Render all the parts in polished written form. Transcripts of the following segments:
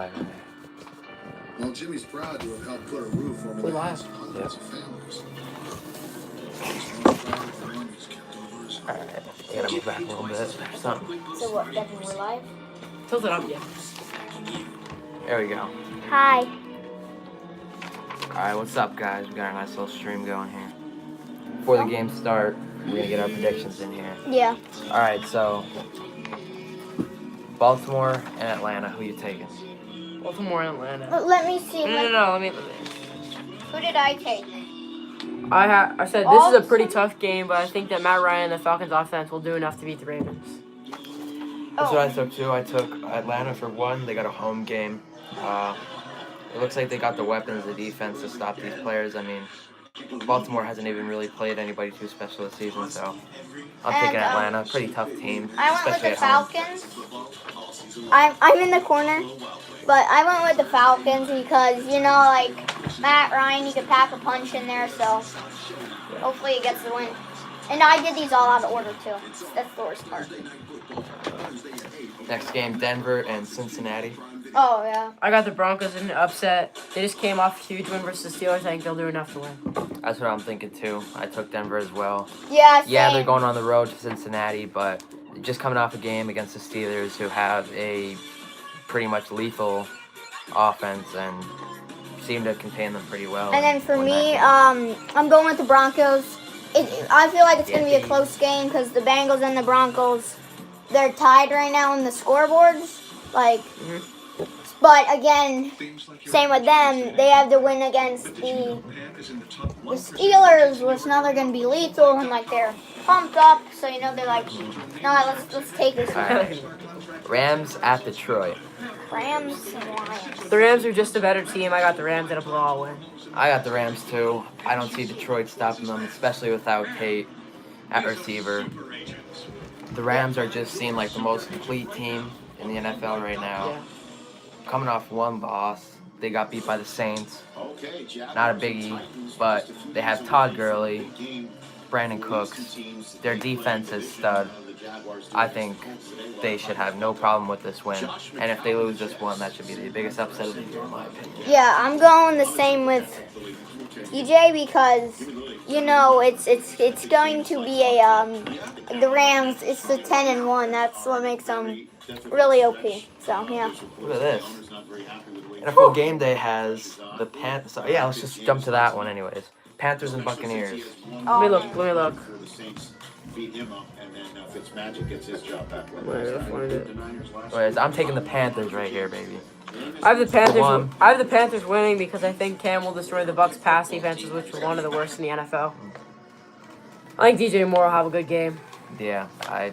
Well, Jimmy's proud to have helped put a roof over We the live. heads of hundreds of families. Alright, I gotta move back a little bit or something. So what, Devin, we're live? Tilt it up, yeah. There we go. Hi. Alright, what's up, guys? We got a nice little stream going here. Before the games start, we're gonna get our predictions in here. Yeah. Alright, so Baltimore and Atlanta, who you taking? Baltimore and Atlanta. Let me see. No. Let me. Who did I take? I said this is a pretty tough game, but I think that Matt Ryan and the Falcons offense will do enough to beat the Ravens. That's what I took too. I took Atlanta for one. They got a home game. It looks like they got the weapons, the defense to stop these players. I mean, Baltimore hasn't even really played anybody too special this season, so I'm taking Atlanta. Pretty tough team, I went with especially the at home. Falcons. I'm in the corner, but I went with the Falcons because, you know, like, Matt Ryan, he could pack a punch in there, so hopefully he gets the win. And I did these all out of order, too. That's the worst part. Next game, Denver and Cincinnati. Oh, yeah. I got the Broncos in an upset. They just came off a huge win versus the Steelers. I think they'll do enough to win. That's what I'm thinking too. I took Denver as well. Yeah, same. Yeah, they're going on the road to Cincinnati, but just coming off a game against the Steelers, who have a pretty much lethal offense and seem to contain them pretty well. And then for win me, that game. I'm going with the Broncos. I feel like it's going to be a close game because the Bengals and the Broncos, they're tied right now in the scoreboards. Like, but again, same with them. They have to win against the Steelers, which now they're going to be lethal and like they're pumped up. So you know they're like, no, let's take this. All right. Rams at Detroit. Rams and Lions. The Rams are just a better team. I got the Rams at a blowout win. I got the Rams too. I don't see Detroit stopping them, especially without Tate at receiver. The Rams are just seem like the most complete team in the NFL right now. Yeah. Coming off one loss, they got beat by the Saints. Not a biggie, but they have Todd Gurley, Brandon Cooks. Their defense is stud. I think they should have no problem with this win. And if they lose this one, that should be the biggest upset of the year, in my opinion. Yeah, I'm going the same with TJ because you know it's going to be a the Rams. It's the 10-1. That's what makes them really OP. So yeah. Look at this. NFL Game Day has the Panthers. So, yeah, let's just jump to that one, anyways. Panthers and Buccaneers. Let me look. Fitzmagic gets his job back. Anyways, I'm taking the Panthers right here, baby. I have the Panthers. One. I have the Panthers winning because I think Cam will destroy the Bucs' pass defenses, which are one of the worst in the NFL. I think DJ Moore will have a good game. Yeah, I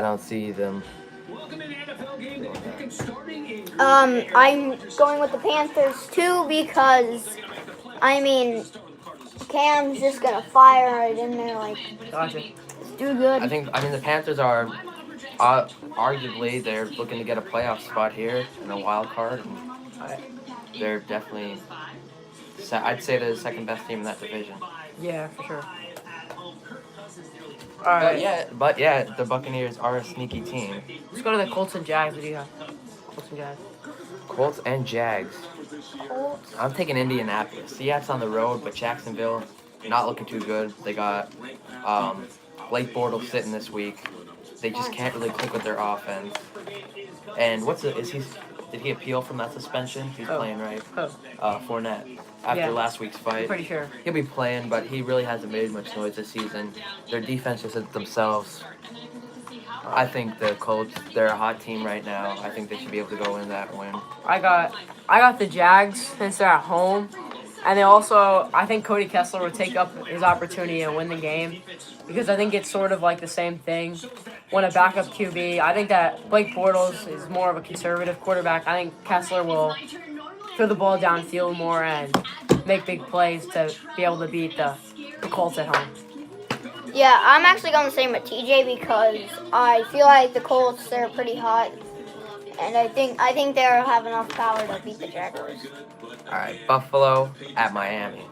don't see them. I'm going with the Panthers too because I mean Cam's just gonna fire right in there like Gotcha. do good. I mean the Panthers are arguably they're looking to get a playoff spot here in a wild card. And they're definitely, I'd say they're the second best team in that division. Yeah, for sure. All right. But yeah, the Buccaneers are a sneaky team. Let's go to the Colts and Jags. What do you have? Colts and Jags. Colts and Jags. I'm taking Indianapolis. Seattle's on the road, but Jacksonville not looking too good. They got Blake Bortles sitting this week. They just can't really click with their offense. And did he appeal from that suspension? He's playing, right? Fournette. After last week's fight. I'm pretty sure. He'll be playing, but he really hasn't made much noise this season. Their defense just hit themselves. I think the Colts, they're a hot team right now. I think they should be able to go in that win. I got the Jags since they're at home. And they also, I think Cody Kessler will take up his opportunity and win the game. Because I think it's sort of like the same thing. When a backup QB, I think that Blake Bortles is more of a conservative quarterback. I think Kessler will throw the ball downfield more and make big plays to be able to beat the Colts at home. Yeah, I'm actually going the same with TJ because I feel like the Colts, they're pretty hot. And I think they'll have enough power to beat the Jaguars. All right, Buffalo at Miami.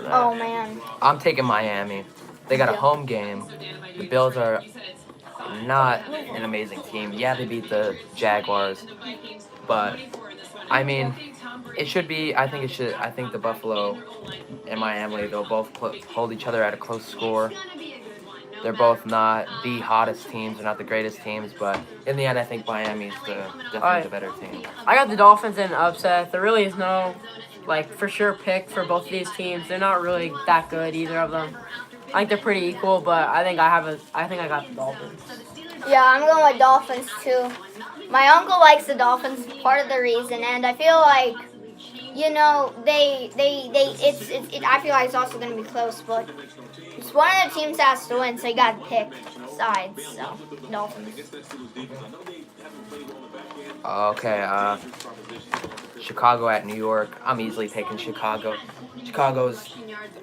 Oh, man. I'm taking Miami. They got a home game. The Bills are not an amazing team. Yeah, they beat the Jaguars, but I mean, it should be. I think it should. I think the Buffalo and Miami, they'll both hold each other at a close score. They're both not the hottest teams. They're not the greatest teams, but in the end, I think Miami's definitely the better team. I got the Dolphins in an upset. There really is no, for sure pick for both of these teams. They're not really that good, either of them. I think they're pretty equal, but I think I got the Dolphins. Yeah, I'm going with Dolphins too. My uncle likes the Dolphins, part of the reason, and I feel like, I feel like it's also going to be close, but it's one of the teams that has to win, so you got to pick sides. So Dolphins. Okay. Chicago at New York. I'm easily taking Chicago. Chicago's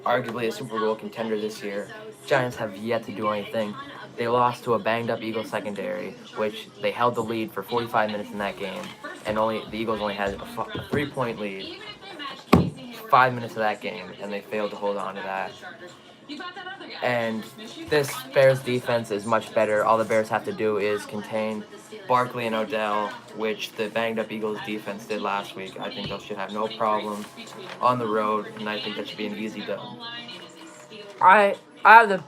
arguably a Super Bowl contender this year. Giants have yet to do anything. They lost to a banged-up Eagles secondary, which they held the lead for 45 minutes in that game, and the Eagles only had a 3-point lead. 5 minutes of that game, and they failed to hold on to that. And this Bears defense is much better. All the Bears have to do is contain Barkley and Odell, which the banged-up Eagles defense did last week. I think they should have no problem on the road, and I think that should be an easy dub. I have the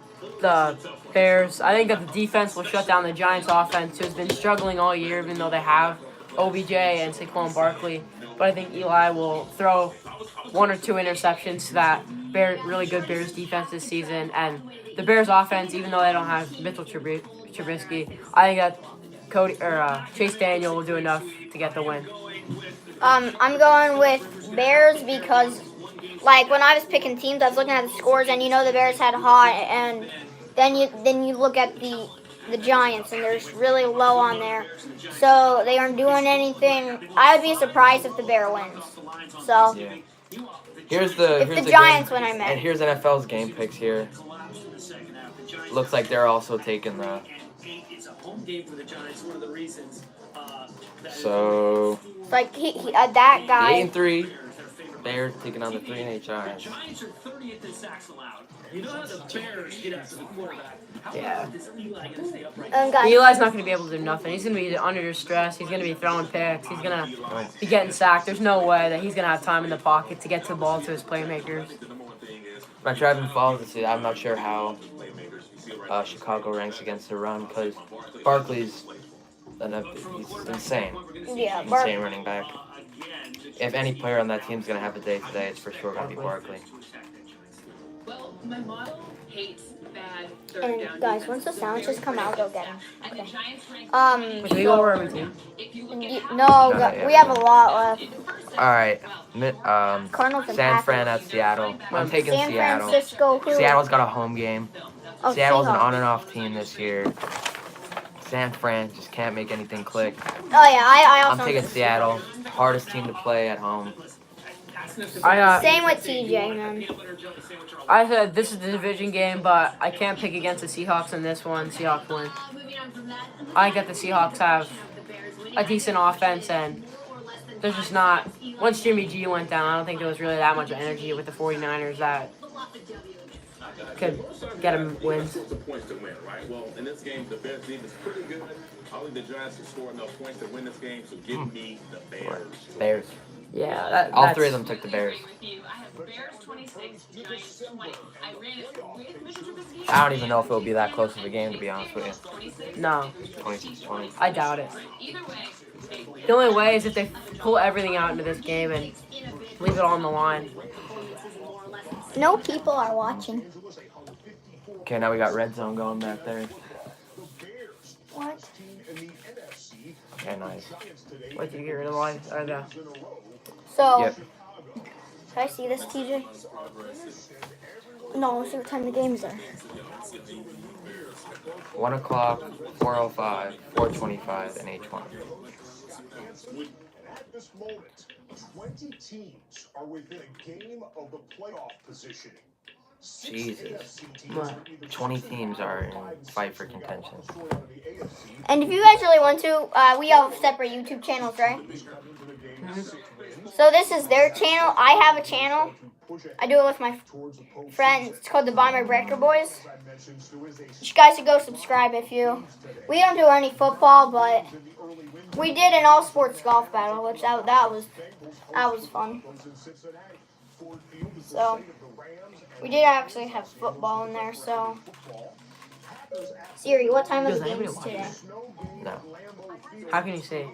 Bears. I think that the defense will shut down the Giants' offense, who's been struggling all year, even though they have OBJ and Saquon Barkley. But I think Eli will throw 1 or 2 interceptions to that really good Bears defense this season. And the Bears' offense, even though they don't have Mitchell Trubisky, I think that Chase Daniel will do enough to get the win. I'm going with Bears because, when I was picking teams, I was looking at the scores, and the Bears had hot, and then you look at the Giants, and they're really low on there, so they aren't doing anything. I would be surprised if the Bear wins. So yeah. Here's the Giants game, win, I meant. And here's NFL's game picks here. Looks like they're also taking the. So. Like that guy. 8-3. Bears taking on the 3-8 Giants. Yeah. Guys, Eli's not going to be able to do nothing. He's going to be under stress. He's going to be throwing picks. He's going to be getting sacked. There's no way that he's going to have time in the pocket to get the ball to his playmakers. I'm not sure I haven't followed this yet. I'm not sure how Chicago ranks against the run because Barkley's he's insane. Yeah, Insane running back. If any player on that team's going to have a day today, it's for sure going to be Barkley. Well, my model hates bad And guys, once the sandwiches come out, go get them. Okay. Should we go over every team? We have a lot left. All right. Cardinals and San Packers. Fran at Seattle. I'm taking San Seattle. Francisco. Who? Seattle's got a home game. Oh, Seattle's an Seahawks. on and off team this year. San Fran just can't make anything click. Oh yeah, I I'm also. taking Seattle. Hardest team to play at home. Same with TJ, man. I said this is the division game, but I can't pick against the Seahawks in this one. Seahawks win. I think that the Seahawks have a decent offense, and there's just not. Once Jimmy G went down, I don't think there was really that much energy with the 49ers that could get him wins. The points to win, right? Well, in this game, the Bears defense is pretty good. I think the Giants can score enough points to win this game, so give me the Bears. Bears. Yeah, All three of them took the Bears. I don't even know if it'll be that close of a game, to be honest with you. No, 26-20. I doubt it. The only way is if they pull everything out into this game and leave it all on the line. No people are watching. Okay, now we got Red Zone going back there. What? Okay, nice. Wait till you get rid of the line. Or the So, Yep. can I see this, TJ? No, let's see what time the games are. 1 o'clock, 4:05, 4:25, and 8:20. At this moment, 20 teams are within a game of the playoff positioning. Jesus. 20 teams are in fight for contention. And if you guys really want to, we have separate YouTube channels, right? So this is their channel. I have a channel. I do it with my friends. It's called the Buy My Breaker Boys. You guys should go subscribe if you. We don't do any football, but We did an all sports golf battle, which that was fun. So we did actually have football in there. So Siri, what time are the Does anybody games watch today? No. How can you see?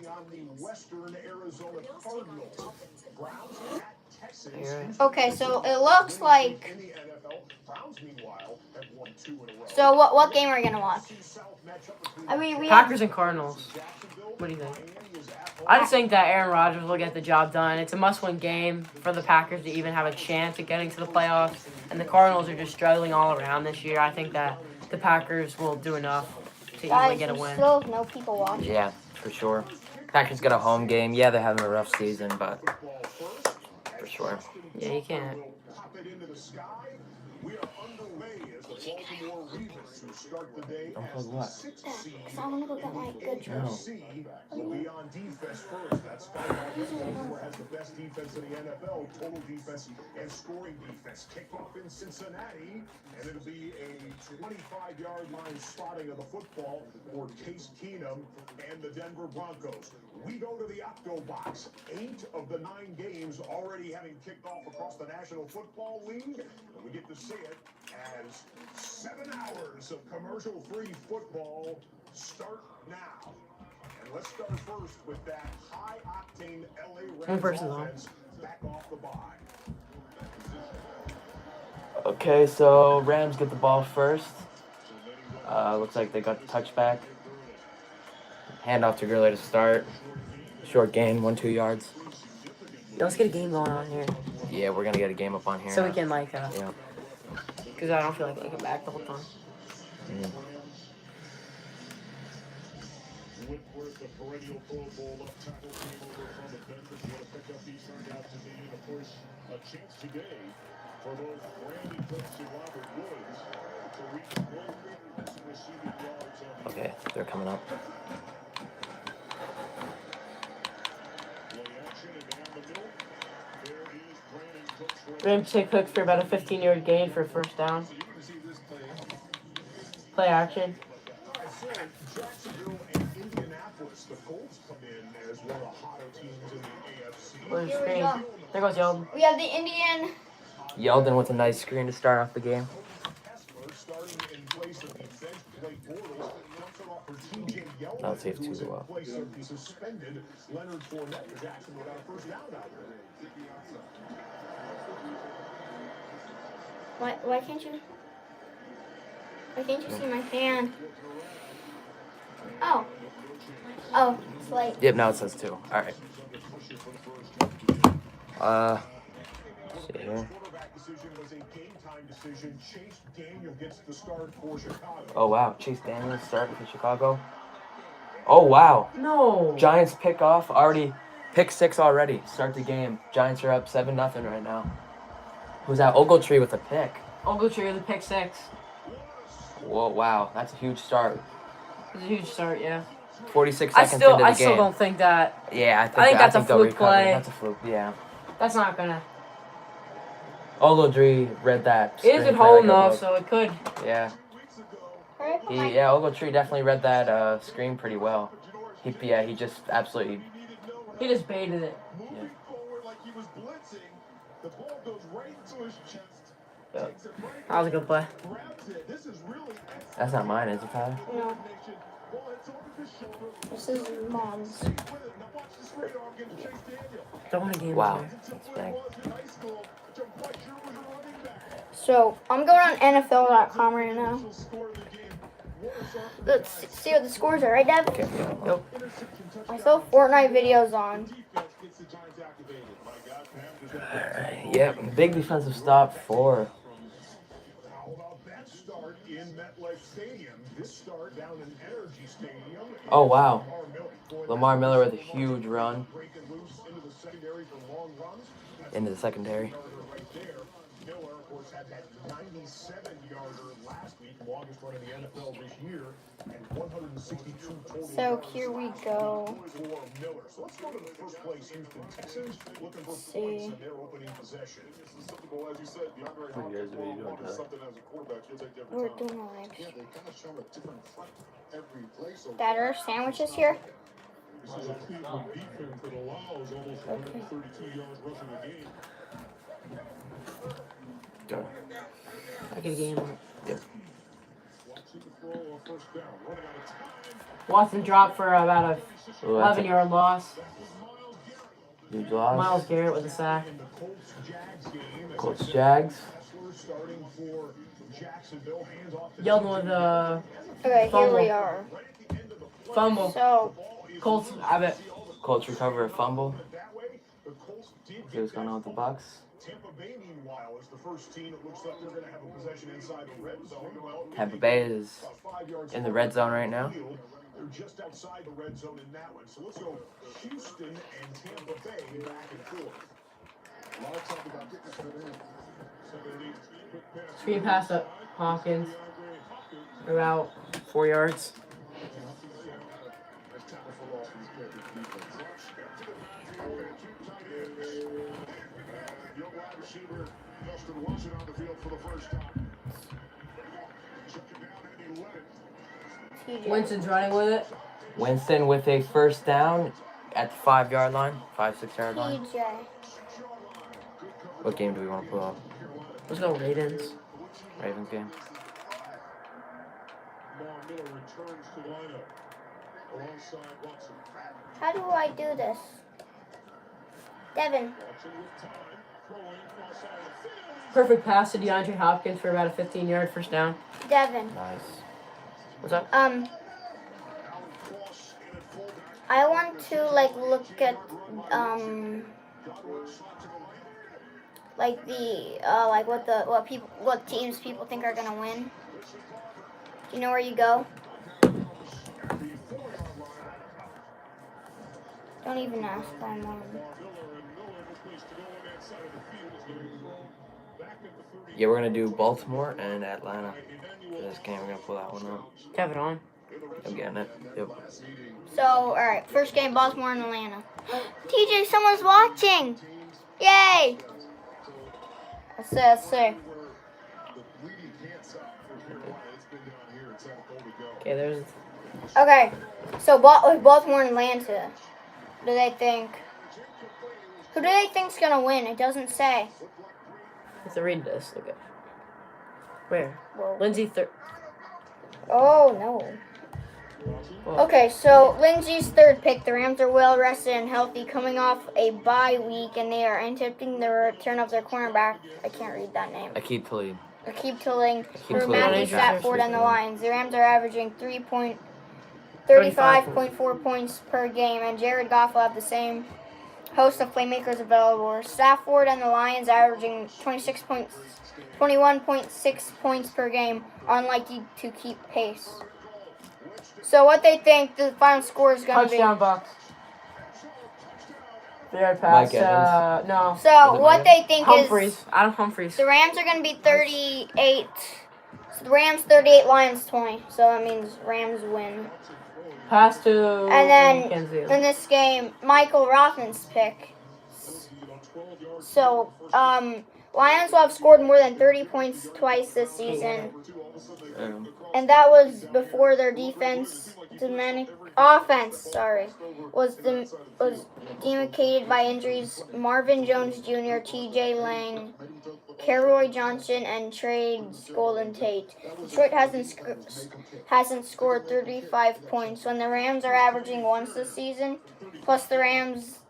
Okay, so it looks like. So what game are we gonna watch? I mean, we have Packers and Cardinals. What do you think? I just think that Aaron Rodgers will get the job done. It's a must-win game for the Packers to even have a chance at getting to the playoffs. And the Cardinals are just struggling all around this year. I think that the Packers will do enough to easily guys. get a We win. still have no people watching. Yeah, for sure. Packers got a home game. Yeah, they're having a rough season, but for sure. Yeah, you can't. Unplug what? Because I want to go get my good dress. Will be on defense first. That's Baltimore has the best defense in the NFL, total defense and scoring defense. Kickoff in Cincinnati, and it'll be a 25-yard line spotting of the football for Case Keenum and the Denver Broncos. We go to the Octo Box. 8 of the 9 games already having kicked off across the National Football League, and we get to see it as 7 hours of commercial-free football start now. And let's start first with that high-octane LA Rams offense back off the bye. Okay, so Rams get the ball first. Looks like they got the touchback. Handoff to Gurley to start. Short gain, 1-2 yards. Let's get a game going on here. Yeah, we're gonna get a game up on here. So now. we can, Yeah. because I don't feel like looking back the whole time. Mm. Whitworth, the perennial Pro Bowl left tackle, came over from the bench. What a pickup he turned out to be. And of course, a chance today for both Randy Cooks and Robert Woods to reach 100 receiving yards on the Okay, they're coming up. play action and down the middle. There is Brandon Cooks for Rams take Cooks for about a 15-yard gain for a first down. Play action. Jacksonville and Indianapolis. The Colts come in as one of the hotter teams in the AFC. Where's the Here we screen? go. There goes Yeldon. We have the Indian. Yeldon with a nice screen to start off the game. Kessler starting in place of the bench Blake Bortles. Comes off for TJ Yeldon, Not safe who too was in well. place of the suspended Leonard Fournette. Jacksonville got a first down out there. Why can't you? Why can't you see my hand? Oh. Oh, it's late. Yep, now it says 2. Alright. See here. Quarterback decision was a game-time decision. Chase Daniel gets the start for Chicago. Oh wow, Chase Daniels starting for Chicago. Oh wow. No. Giants pick off already. Pick 6 already. Start the game. Giants are up 7-0 right now. Who's that? Ogletree with a pick. Ogletree with a pick 6. Whoa, wow. That's a huge start. It's a huge start, yeah. 46 I seconds into the game. still don't think that. Yeah, I think that's a they'll fluke recover. play. That's a fluke, yeah. That's not gonna. Ogletree read that. It is screen at play home like a though, book. so it could. Yeah. Where did I put my- Yeah, Ogletree definitely read that screen pretty well. He just absolutely. He just baited it. Moving forward like he was blitzing. The ball goes right into his chest. Yeah. Takes it right That was a good play. grabs it. This is really excellent. That's not mine, is it, Tyler? No, Ball hits over his shoulder. this is mom's. With it. Now watch this radar against Chase Daniel. Don't want a game. Wow. here. That's What big. it was in high school, which I'm quite sure was a running back. So I'm going on NFL.com right now. Initial score of the game. Let's see what the scores are, right, Deb? Okay. Nope. I saw Fortnite videos on. Defense gets the Giants activated. My God, Alright. Yep. Big defensive stop for. how about that start in MetLife Stadium? This start down in Energy Stadium. Oh wow. Boy, Lamar Miller with a huge run breaking loose into the secondary for long runs. That's into the secondary. yarder right there. Miller, of course, had that 97-yarder last week, longest run in the NFL this year, and 162 total. So yards here we last go. week for Miller. So let's go to the first place, Houston Texans, looking for See. points in their opening possession. This is typical, as you said, DeAndre Hopkins will something as a quarterback. He'll take every We're time. doing live. Yeah, they kind of show a different front every play. So Dad, are there sandwiches here? Go. I get a game. Yep. Watson dropped for about a 11-yard loss. Huge loss. Miles Garrett with a sack. Colts Jags. Yeldon with a Okay, here Fumble. we are. fumble. So, Colts, I bet. Colts recover a fumble. See what's going on with the Bucks. Tampa Bay, meanwhile, is the first team that looks like they're going to have a possession inside the red zone. Well, Tampa Bay is about 5 yards in the red zone right now. They're just outside the red zone in that one. So let's go Houston and Tampa Bay back and forth. A lot of talk about getting it in. Screen pass up Hawkins. About 4 yards. Young wide receiver Justin Watson on the field for the first time. Check it down and he let it. TJ. Winston's running with it. Winston with a first down at the 5-yard line, 5-6 yard line. TJ. What game do we want to pull up? Let's go Ravens. Ravens game. Lamar Miller returns to the lineup alongside Watson. How do I do this? Devin. Watson with time, throwing cross-eyed field. Perfect pass to DeAndre Hopkins for about a 15-yard first down. Devin. Nice. What's up? I want to like look at like the like what teams people think are gonna win. Do you know where you go? Don't even ask. I'm on. Yeah, we're gonna do Baltimore and Atlanta for this game. We're gonna pull that one up. Have it on. I'm getting it. Yep. So, all right, first game, Baltimore and Atlanta. TJ, someone's watching! Yay! That's it. Okay, there's. Okay, so Baltimore and Atlanta. Who do they think? Who do they think's gonna win? It doesn't say. Let's read this. Look at. Where? Whoa. Lindsay Oh no. Whoa. Okay, so Lindsay's third pick. The Rams are well rested and healthy, coming off a bye week, and they are attempting the return of their cornerback. I can't read that name. Akeem Talib. Akeem Tilling for Talib. Matthew Talib. Stafford and the Lions. The Rams are averaging 35.4 points per game, and Jared Goff will have the same host of playmakers available. Stafford and the Lions averaging 21.6 points per game are unlikely to keep pace. So what they think the final score is going to be. Touchdown Bucks. 3-yard pass. Mike Evans. No. So Was it what Mike? they think Humphreys. is Adam Humphreys. the Rams are going to be 38. So the Rams 38, Lions 20. So that means Rams win. Pass to. And then Kansas City. in this game, Michael Rothman's pick. So, Lions will have scored more than 30 points twice this season. And that was before their offense was demarcated by injuries. Marvin Jones Jr., T.J. Lang, Caroy Johnson, and Trades Golden Tate. Detroit hasn't scored 35 points when the Rams are averaging once this season. Plus the Rams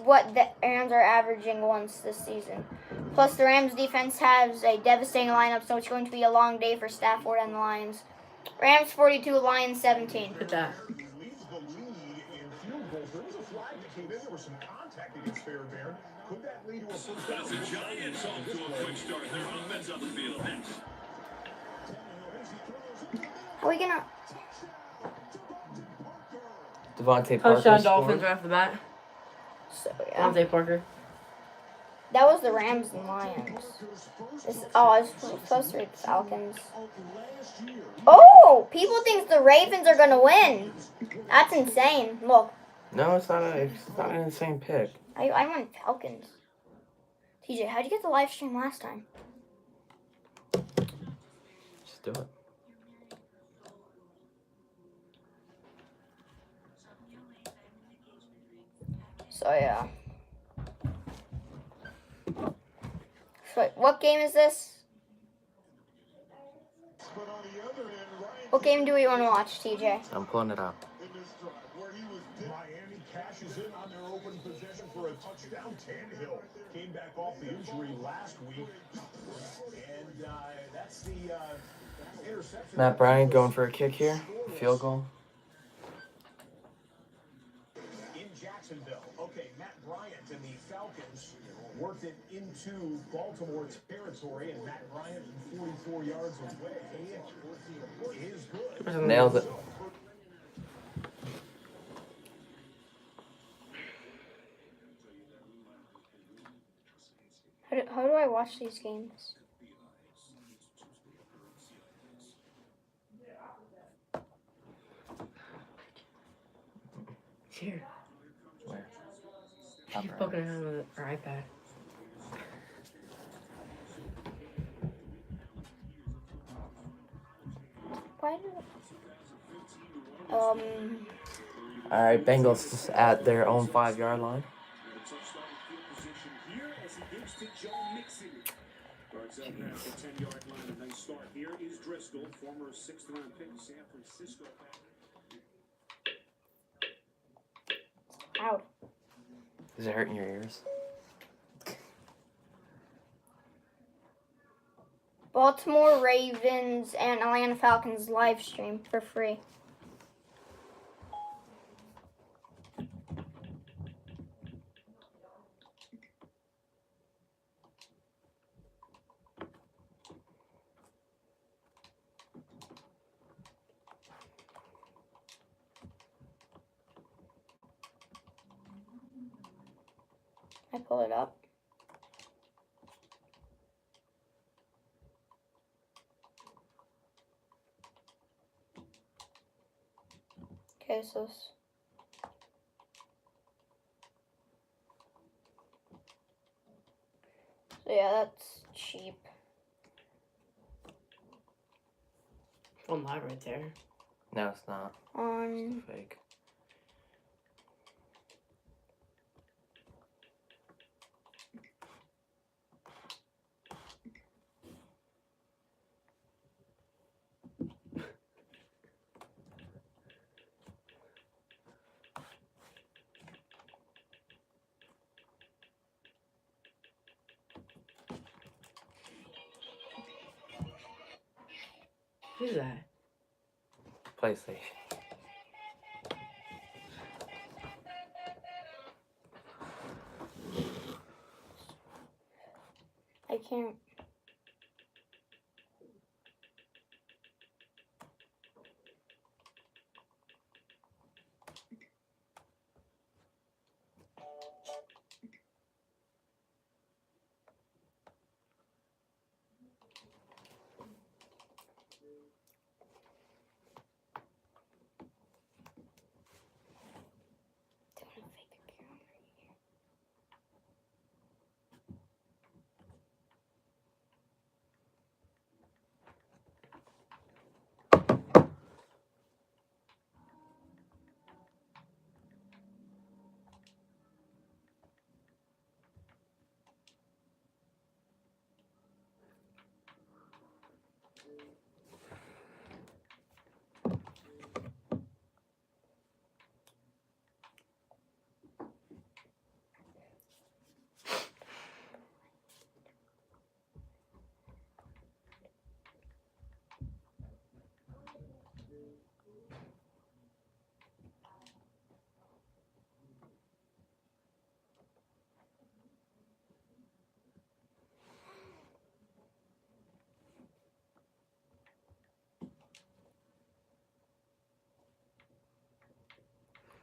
are averaging once this season. Plus the Rams defense has a devastating lineup, so it's going to be a long day for Stafford and the Lions. Rams 42, Lions 17. Look at that. Leads the lead in field goals. There was a flag that came in. There was some contact against Fairbairn. Could that lead to a first down? The Giants off to a quick start. Their offense on the field next. How are we gonna? Devontae Parker Touchdown scored. Dolphins right off the bat. So yeah, Devontae Parker. that was the Rams and Lions. I was supposed to read the Falcons. Oh, people think the Ravens are gonna win. That's insane. Look, No, it's not an insane pick. I went Falcons. TJ, how'd you get the live stream last time? Just do it. So yeah. So what game is this? But on the other end, Ryan What game do we want to watch, TJ? I'm pulling it up. in this drive where he was Miami cashes in on their open possession for a touchdown. Tannehill came back off the injury last week, and that's the interception. Matt Bryant going for a kick here. Field goal. In Jacksonville. Okay, Matt Bryant and the Falcons worked it into Baltimore's territory, and Matt Bryant from 44 yards away is good. Nails it. How do I watch these games? Here. Where? Keep poking around with our iPad. Why do All right, Bengals at their own 5-yard line. Guards up now at the 10-yard line. A nice start here is Driscoll, former 6th-round pick of San Francisco. Ow. Is it hurting your ears? Baltimore Ravens and Atlanta Falcons live stream for free. I pull it up. Okay, so yeah, that's cheap. One live right there. No, it's not. Fake. Who's that? PlayStation. I can't.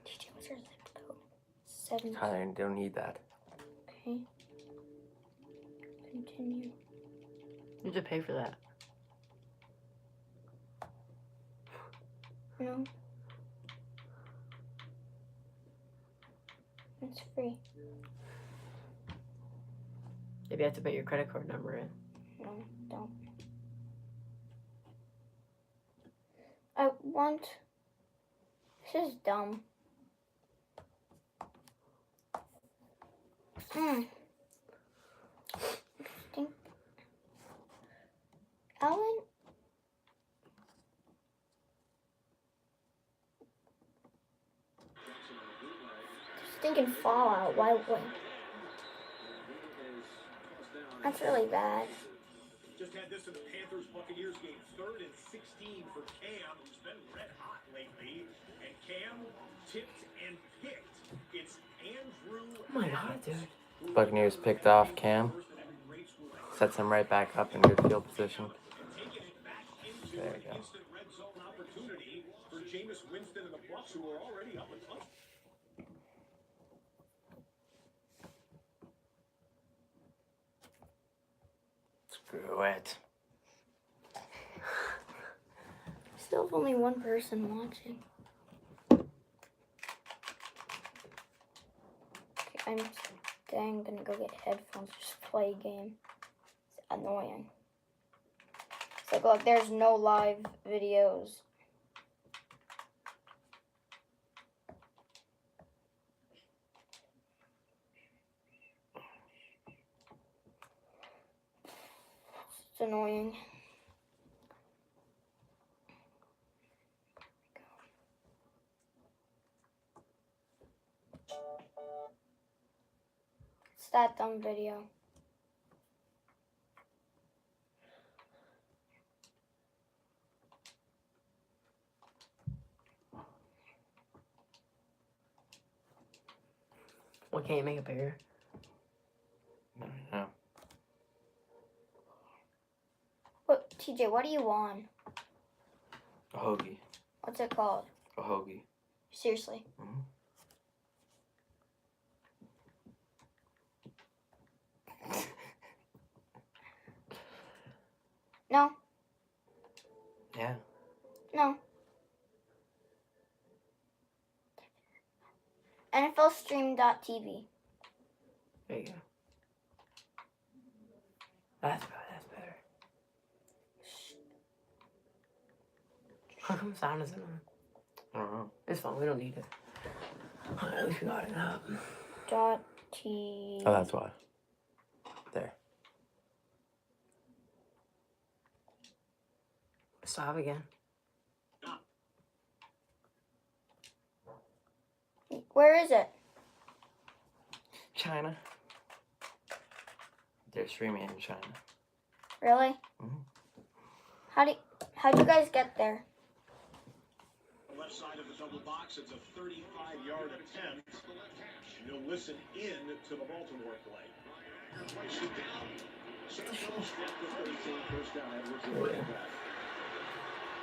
TJ, what's your zip code? 7. Tyler, you don't need that. Okay. Continue. You have to pay for that. No. It's free. Maybe you have to put your credit card number in. No, don't. I want. This is dumb. Think. Ellen? Stinking Fallout. Why would? That's really bad. Just had this in the Panthers Buccaneers game. 3rd and 16 for Cam, who's been red hot lately. And Cam tipped and picked. It's Andrew. Oh my god, dude. Buccaneers picked off Cam. Sets him right back up in good field position. There you go. Instant red zone opportunity for Jameis Winston and the Bucs, who are already up a touchdown. Screw it. Still have only one person watching. Okay, I'm gonna go get headphones, just play a game. It's annoying. It's like, look, there's no live videos. It's annoying. It's that dumb video. What can't you make it bigger? I don't know. What, TJ, what are you on? A hoagie. What's it called? A hoagie. Seriously. Mm-hmm. No, Yeah. no. NFLstream.tv. There you go. That's better. That's better. How come sound isn't on? I don't know. It's fine. We don't need it. At least we got it up. .t. Oh, that's why. There. Stop again. Where is it? China. They're streaming in China. Really? Mhm. How'd you guys get there? Left side of the double box, it's a 35-yard attempt. And you'll listen in to the Baltimore play.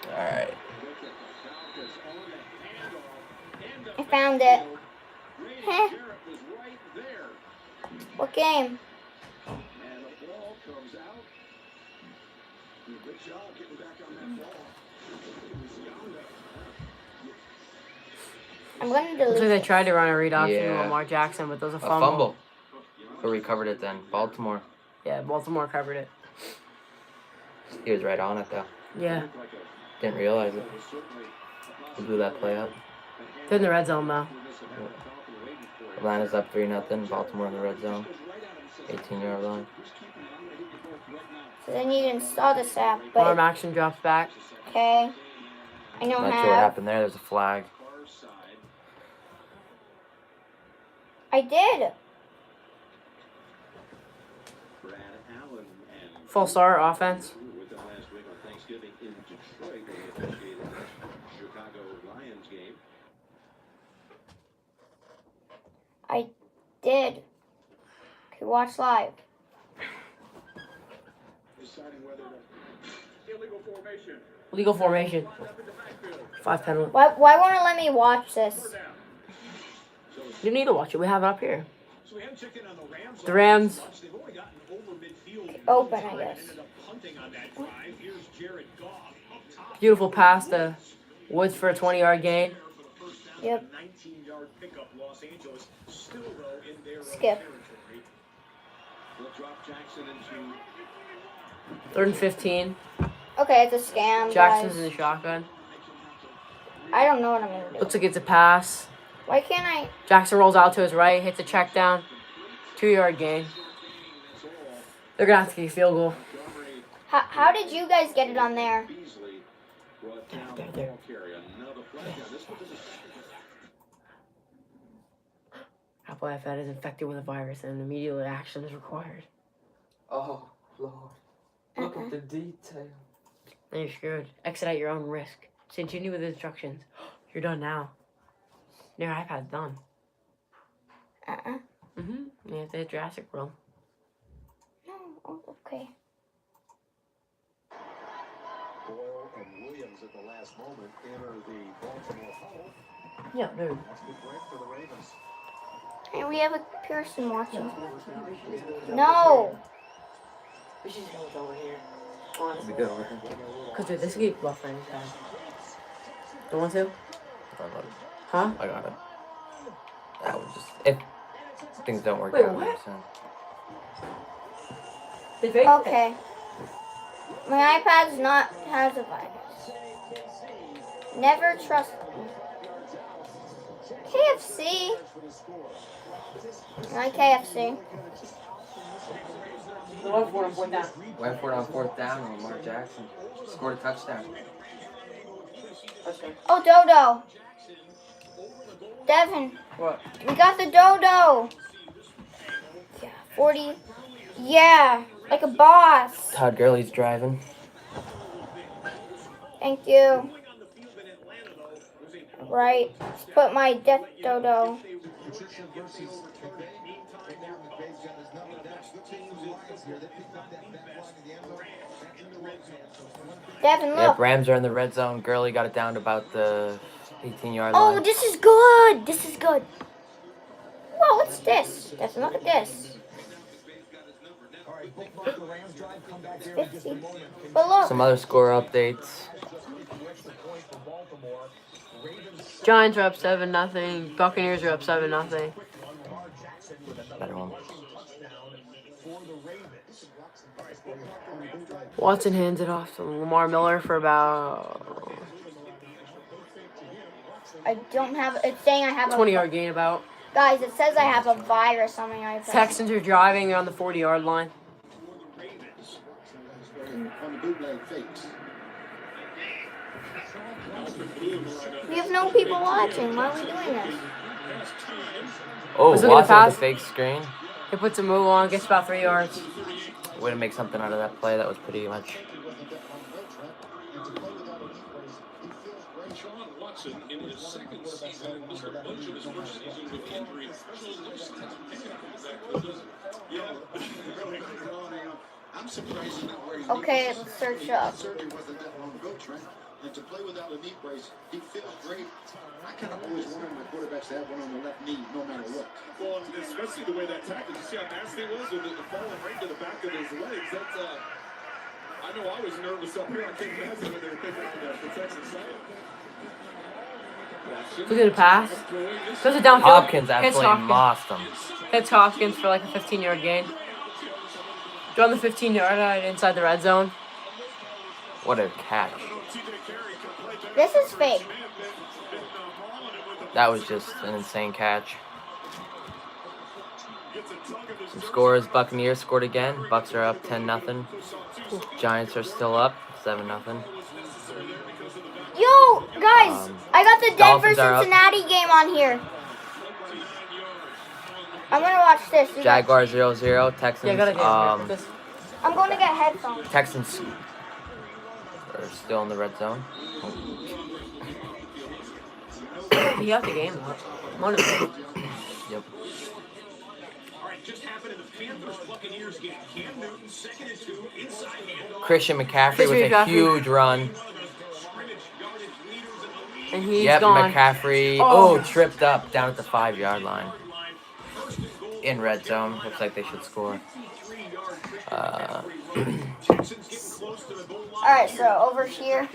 All right. I found it. Heh. What game? And the ball comes out. Good job getting back on that ball. I'm gonna Looks like delete they it. tried to run a read option with Yeah. Lamar Jackson, but there was a A fumble. fumble. Who recovered it then? Baltimore. Yeah, Baltimore covered it. He was right on it though. Yeah. Didn't realize it. He blew that play up. They're in the red zone now. Atlanta's up 3-0. Baltimore in the red zone. 18-yard line. So then you can install this app, Arm but action drops back. okay. I don't Not sure what have. happened there. There's a flag. I did. Full start offense. With them last week on Thanksgiving in Detroit, they officiated the Chicago Lions game. I did. Okay, watch live. Deciding whether to illegal formation. Legal formation. 5 penalty. Why won't it let me watch this? You need to watch it. We have it up here. So we haven't checked in on the Rams. The Rams. They've only gotten over midfield. Open, I guess. Ended up punting on that drive. Here's Jared Goff up top. Beautiful pass to Woods for a 20-yard gain. For the first down. Yep. 19-yard pickup. Los Angeles still though in their Skip. territory. They'll drop Jackson into 3rd and 15. Okay, it's a scam, Jackson's guys. in the shotgun. I don't know what I'm gonna do. Looks like it's a pass. Why can't I? Jackson rolls out to his right, hits a check down. 2-yard gain. They're gonna have to kick a field goal. How did you guys get it on there? There. Apple iPad is infected with a virus and immediate action is required. Oh, Lord. Look at the detail. Then you're screwed. Exit at your own risk. Continue with the instructions. You're done now. Your iPad's done. You have to hit Jurassic World. No. Oh, okay. Boyle and Williams at the last moment enter the Baltimore huddle. Yeah, dude. That's the break for the Ravens. And we have a Pearson watching. No. We should go over here. We good over here. Because dude, this could be buffering this guy. Don't want to? Huh? I got it. That was just if things don't work Wait, out. what? So. They faked it. Okay. My iPad's not has a virus. Never trust me. KFC. My KFC. Went for it on fourth down. Went for it on 4th down, and Lamar Jackson scored a touchdown. Oh, Dodo. Devin, What? we got the Dodo. Yeah, 40. Yeah, like a boss. Todd Gurley's driving. Thank you. Right. Let's put my death Dodo. Patricia versus McVay. Meantime, McVay's got his number. That's the team's Lions here. They picked up that back line in the end zone. In the red zone. So it's one thing. Devin, Yep, look. Rams are in the red zone. Gurley got it down to about the 18-yard Oh, line. this is good. This is good. Whoa, what's this? Devin, look at this. All right, bookmark the Rams drive. Come back here in just a 50. moment. But look. Some other score updates. Just the extra point for Baltimore. Ravens Giants are up 7-0. Buccaneers are up 7-0. Lamar Jackson with another Better one. touchdown for the Ravens. All right, bookmark the Rams drive. Watson hands it off to Lamar Miller for about I don't have. It's saying I have a 20-yard gain about. Guys, it says I have a virus on my iPad. Texans are driving. They're on the 40-yard line. On the bootleg fakes. We have no people watching. Why are we doing this? Oh, Was looking at Watson with pass. the fake screen. He puts a move on, gets about 3 yards. Way to make something out of that play. That was pretty much. Sean Watson in his second season and missed a bunch of his first season with injury. I'm surprised he's not wearing Okay, let's search up. surgery wasn't that long ago, Trent. And to play without a knee brace, he feels great. I kind of always wanted my quarterbacks to have one on the left knee, no matter what. Well, especially the way that tackle. You see how nasty it was with it falling right to the back of his legs. That's I know I was nervous up here. I can't imagine when they were picking up the Texas side. Look at the pass. Goes it downfield. Hopkins Hits absolutely Hopkins. mossed him. Hits Hopkins for like a 15-yard gain. Go on the 15-yard line inside the red zone. What a catch. This is fake. That was just an insane catch. Some scores. Buccaneers scored again. Bucks are up 10-0. Giants are still up 7-0. Yo, guys, I got the Denver Dolphins are up. Cincinnati game on here. I'm gonna watch this. You guys- Jaguars 0-0. Texans. Yeah, I gotta get this. I'm going to get headphones. Texans are still in the red zone. He got the game though. Motivated. Yep. All right, just happened in the Panthers-Buccaneers game. Cam Newton, 2nd and 2, inside handoff. Christian McCaffrey Christian with a McCaffrey. huge run. Scrimmage yardage leaders in the league. And he's Yep, gone. McCaffrey. Oh. Oh, tripped up down at the 5-yard line. In red zone. Looks like they should score. Alright, so over here.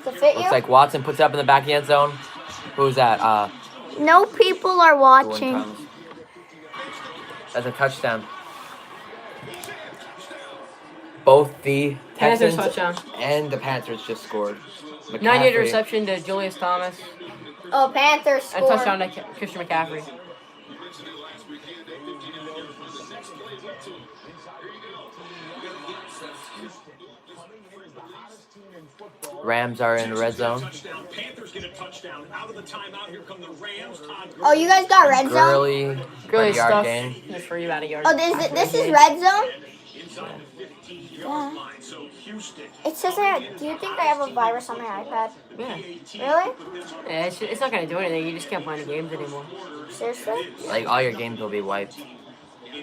To fit you. Looks like Watson puts up in the back of the end zone. Who's that? No people are Owen watching. Thomas. That's a touchdown. Both the Panthers Texans touchdown. and the Panthers just scored. 98 McCaffrey- reception to Julius Thomas Oh, Panthers and scored. touchdown to Christian McCaffrey. Rams are in the red zone. Touchdown. Panthers get a touchdown. Out of the timeout, here come the Rams. Todd Oh, you guys got red zone? Gurley, Gurley 30-yard stuff gain. for you about a yard. Oh, this is red zone? inside the 15-yard Yeah. line. So Houston. It says do you think I have a virus on my iPad? Yeah. Really? Yeah, it's not gonna do anything. You just can't play any games anymore. Seriously? Like all your games will be wiped.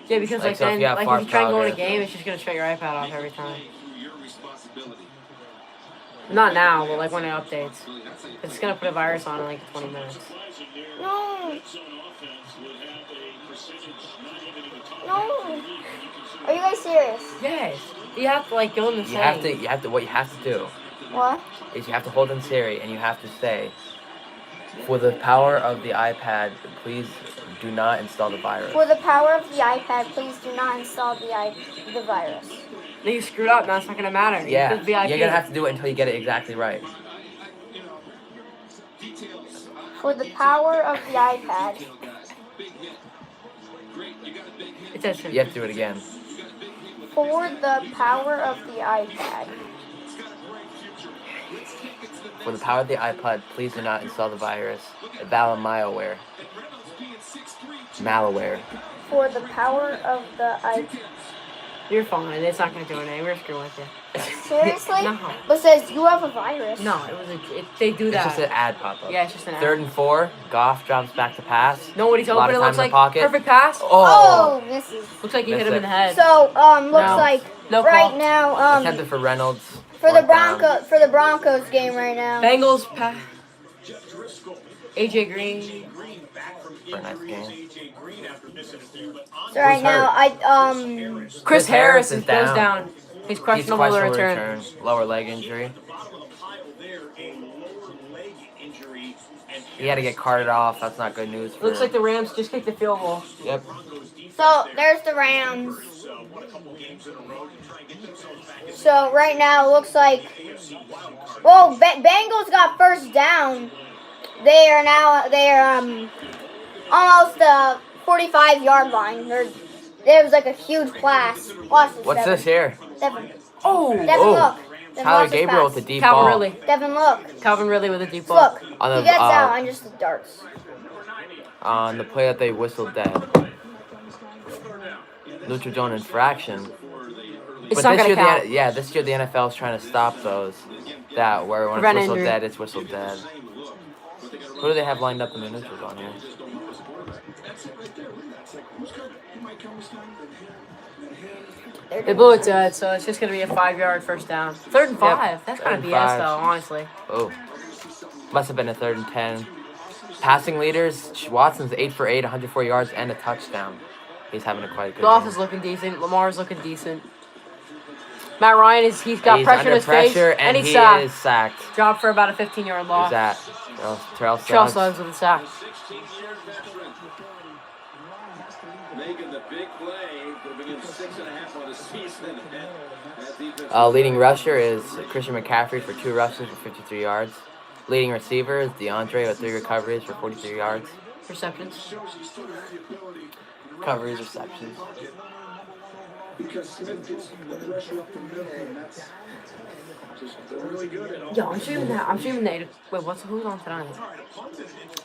Yeah, because Like, so if then you have if far you try and go in a progress- game, it's just gonna shut your iPad off every time. Your responsibility. Not now, but like when it updates. It's gonna put a virus on in like 20 minutes. No. No. Are you guys serious? Yes. You have to like go in the You have to. What you have to do What? is you have to hold in Siri and you have to say, for the power of the iPad, please do not install the virus. For the power of the iPad, please do not install the virus. Then you screwed up. Now it's not gonna matter. Yeah, It's VIP. you're gonna have to do it until you get it exactly right. For the power of the iPad. It says You have to do it again. For the power of the iPad. For the power of the iPad, please do not install the virus. Valid malware. Malware. For the power of the iPad. You're fine. It's not gonna do anything. We're screwing with you. Seriously? No. But it says you have a virus. No, they do It's that. just an ad pop up. Yeah, it's just an ad. 3rd and 4. Goff drops back to pass. Nobody's A lot open. of It looks time in like the pocket. perfect pass. Oh, misses. Looks like you hit Missed him it. in the head. So, looks No. like No right call. now, Attempted for Reynolds. for the fourth down. Broncos game right now. Bengals AJ Green. For a nice game. AJ Green after missing a few, but on So right Who's now, hurt? Chris Harris is goes down. He's He's questionable to questionable return. Lower leg injury. bottom of the pile there, a lower leg injury, and He had to get carted off. That's not good news for Looks like the Rams just kicked the field goal. Yep. So there's the Rams. won a couple games in a row to try and get themselves back in So right now, it looks like, whoa, Bengals got first down. They are almost the 45-yard line. There was like a huge blast. Watch this. What's Devin. this here? Devin, Oh, Devin, Oh. look. Devin, Tyler watch this Gabriel pass. with the deep Calvin ball. Ridley. Devin, look. Calvin Ridley with a deep ball. Look. On the, He gets out on just the darts. On the play that they whistled dead. Neutral zone infraction. It's But not this gonna year, count. this year the NFL is trying to stop those. That where when it's Prevent whistled injury. dead, it's whistled dead. Who do they have lined up in the neutral zone here? They blew it dead, so it's just gonna be a 5-yard first down. 3rd and 5. Yep, That's 3rd kind and of BS 5. though, honestly. Oh, must have been a 3rd and 10. Passing leaders: Watson's 8 for 8, 104 yards and a touchdown. He's having a quite good Goff game. is looking decent. Lamar's looking decent. Matt Ryan he's got He's pressure under in his pressure face, and he's he sacked. is sacked. Dropped for about a 15-yard Who's loss. that? Terrell Trail Suggs. Suggs with a sack. 16-year veteran. Making the big play. Could begin 6.5 on the season. That defense- Leading rusher is Christian McCaffrey for 2 rushes for 53 yards. Leading receiver is DeAndre with 3 recoveries for 43 yards. Receptions. Recoveries, receptions. Because Smith gets the pressure up the middle, and that's just really good at all. Yo, I'm streaming that. Wait, who's on tonight?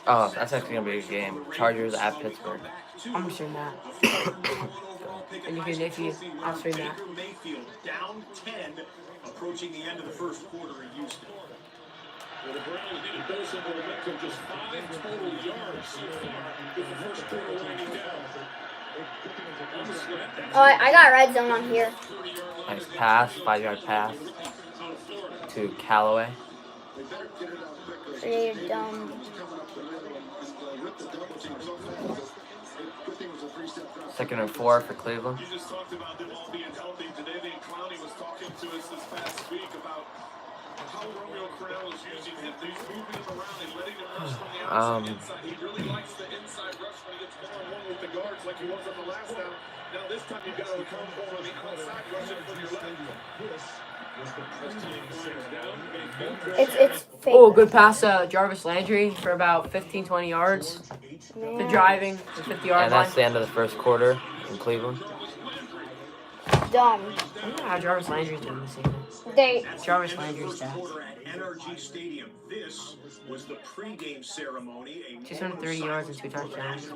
Oh, that's actually gonna be a good game. Chargers at Pittsburgh. I'm gonna stream that. And you can, if you, I'll stream that. Baker Mayfield down 10, approaching the end of the first quarter in Houston. Well, the Browns need a dose of momentum, just 5 total yards so far with the first quarter winding down. On the snap, that's Oh, I got red zone on here. Nice pass, 5-yard pass to Callaway. Created, Second and 4 for Cleveland. You just talked about them all being healthy. Today, Dave Clowney was talking to us this past week about how Romeo Crowell is using him. He's moving him around and letting him rush from the outside to inside. He really likes the inside rush when he gets one-on-one with the guards like he was on the last down. Now this time you've got to come on the outside rushing from your left. it's fake. Oh, good pass to Jarvis Landry for about 15-20 yards. The driving, the 50-yard And line. that's the end of the first quarter in Cleveland. dumb. I don't know how Jarvis Landry's doing this season. They Jarvis Landry's stats. Quarter at NRG Stadium. This was the pregame ceremony. 230 yards and 2 touchdowns.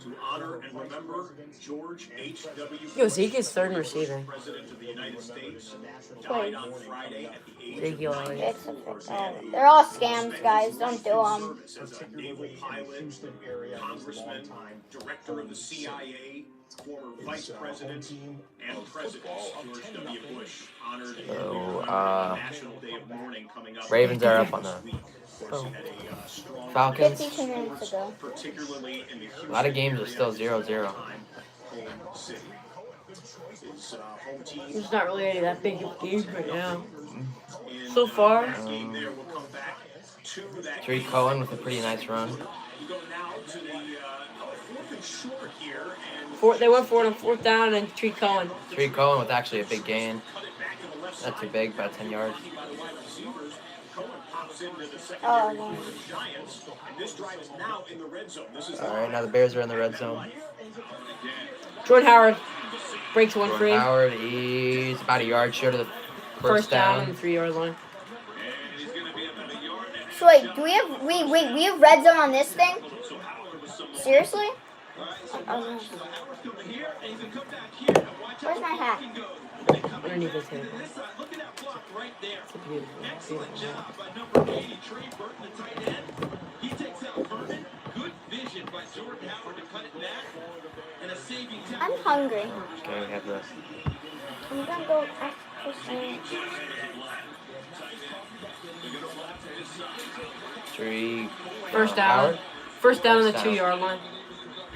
To honor and remember George H.W. Yo, Zeke is third in receiving. President of the United States, died on Friday at the age Zeke of Elliott. it's they're all scams, guys. Don't do them. as a naval pilot, congressman, director of the CIA, former vice president, and president George W. Bush honored in So, National Day of Mourning coming up. Ravens are up on the Falcons. 52 minutes ago. Particularly in the A lot of games are still 0-0. There's not really any that big of games right now. So far, Tariq Cohen with a pretty nice run. they went for it on 4th down and Tree Cohen. Tariq Cohen with actually a big gain. Not too big, about 10 yards. Oh, no. Alright, now the Bears are in the red zone. Jordan Howard breaks one free. Jordan Howard, he's about a yard short of the First down on the 3-yard line. So wait, do we have we have red zone on this thing? Seriously? Where's my hat? Underneath the table. It's a beautiful, beautiful hat. I'm hungry. Okay, we have the I'm gonna go ask Christine. Tariq First down. Howard. First down on the First down. 2-yard line.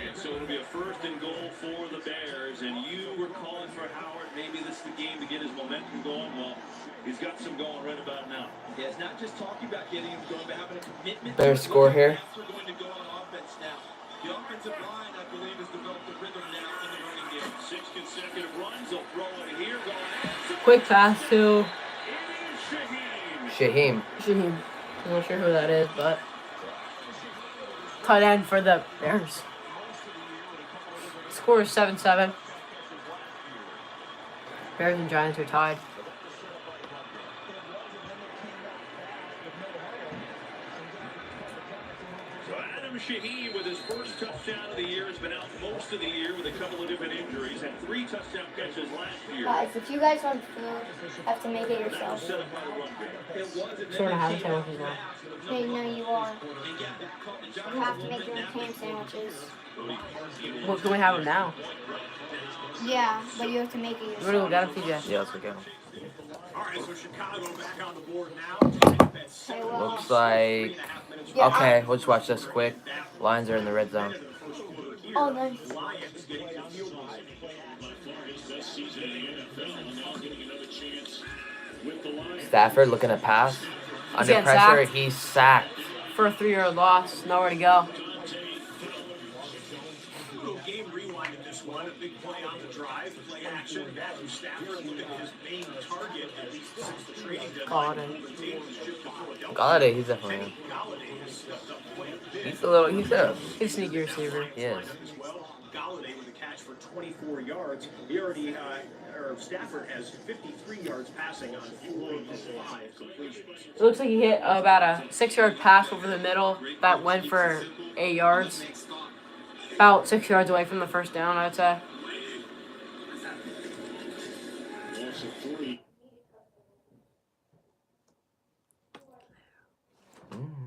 And so it'll be a first and goal for the Bears. And you were calling for Howard. Maybe this is the game to get his momentum going. Well, he's got some going right about now. Yeah, it's not just talking about getting him going, but having a commitment. Bears score here. We're going to go on offense now. The offensive line, I believe, has developed a rhythm now in the running game. 6 consecutive runs. They'll throw it here. Going Quick pass to Shaheem. Shaheem. I'm not sure who that is, but tight end for the Bears. Score is 7-7. Bears and Giants are tied. So Adam Shaheem with his first touchdown of the year has been out most of the year with a couple of different injuries. Had 3 touchdown catches last year. Guys, if you guys want food, have to make it yourself. Set up by the run game. Sort of having sandwiches now. Hey, no, you are. You have to make your own ham sandwiches. Well, can we have them now? Yeah, but you have to make it You want to yourself. go get them, TJ? Yeah, let's go get him. All right, so Chicago back on the board now. Hey, well, Looks like... yeah, Okay, we'll just watch this quick. Lions are in the red zone. Oh, nice. Stafford looking to pass. Under getting pressure, sacked. he's sacked. For a 3-yard loss, nowhere to go. Game rewind in this one. A big play on the drive. Play action. Matthew Stafford looking at his main target, at least since the trading deadline. Galladay, he's definitely in. He's a little, he's a... He's a sneaky receiver. He is. Galladay with a catch for 24 yards. He already, or Stafford has 53 yards passing on 4 of his 5 completions. It looks like he hit about a 6-yard pass over the middle that went for 8 yards. About 6 yards away from the first down, I'd say.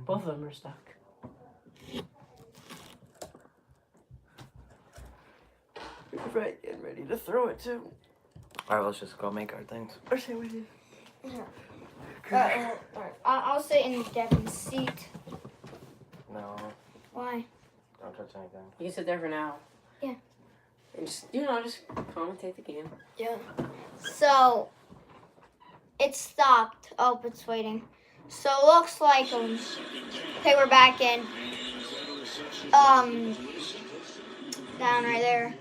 Both of them are stuck. Right, getting ready to throw it too. Alright, let's just go make our things. Or say we did. Alright, I'll sit in Devin's seat. No, Why? don't touch anything. You can sit there for now. Yeah. And just, just commentate the game. Yeah. So, it stopped. Oh, it's waiting. So, it looks like, okay, we're back in. Down right there.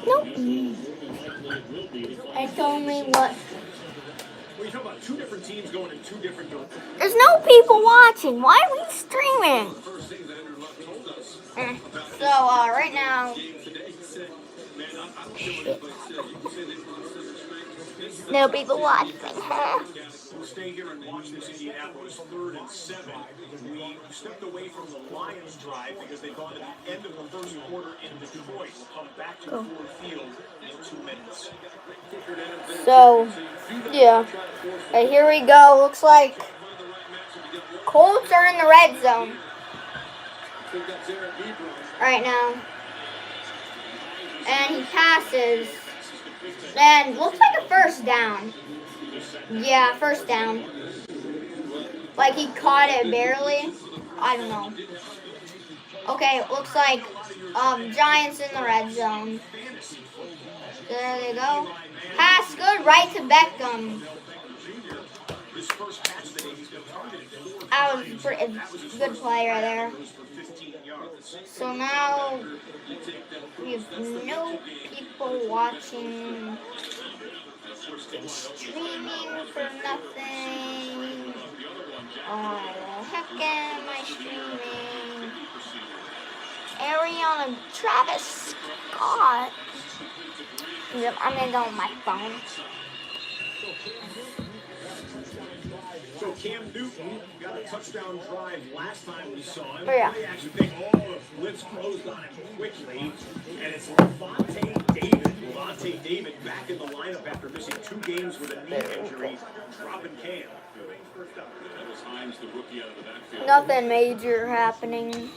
Nope. It told me what. Well, you talk about 2 different teams going in 2 different directions. There's no people watching. Why are we streaming? First thing that Andrew Luck told us about So, right now, shit. No people watching. We'll stay here and watch this Indianapolis 3rd and 7. We stepped away from the Lions drive because they've gone to the end of the first quarter in Detroit. We'll come back to Ford Field in 2 minutes. So, yeah. Okay, here we go. Looks like Colts are in the red zone right now. And he passes. And looks like a first down. Yeah, first down. Like he caught it barely. I don't know. Okay, it looks like Giants in the red zone. There they go. Pass good right to Beckham. That was a good play right there. So now we have no people watching. Streaming for nothing. Why the heck am I streaming? Ariana Travis Scott. Yep, I'm gonna go on my phone. So Cam Newton got a touchdown drive last time we saw him. Oh, yeah. Play action thing, all the blitz closed on him quickly. And it's Levante David. Levante David back in the lineup after missing 2 games with a knee injury. Dropping Cam. Nothing major happening.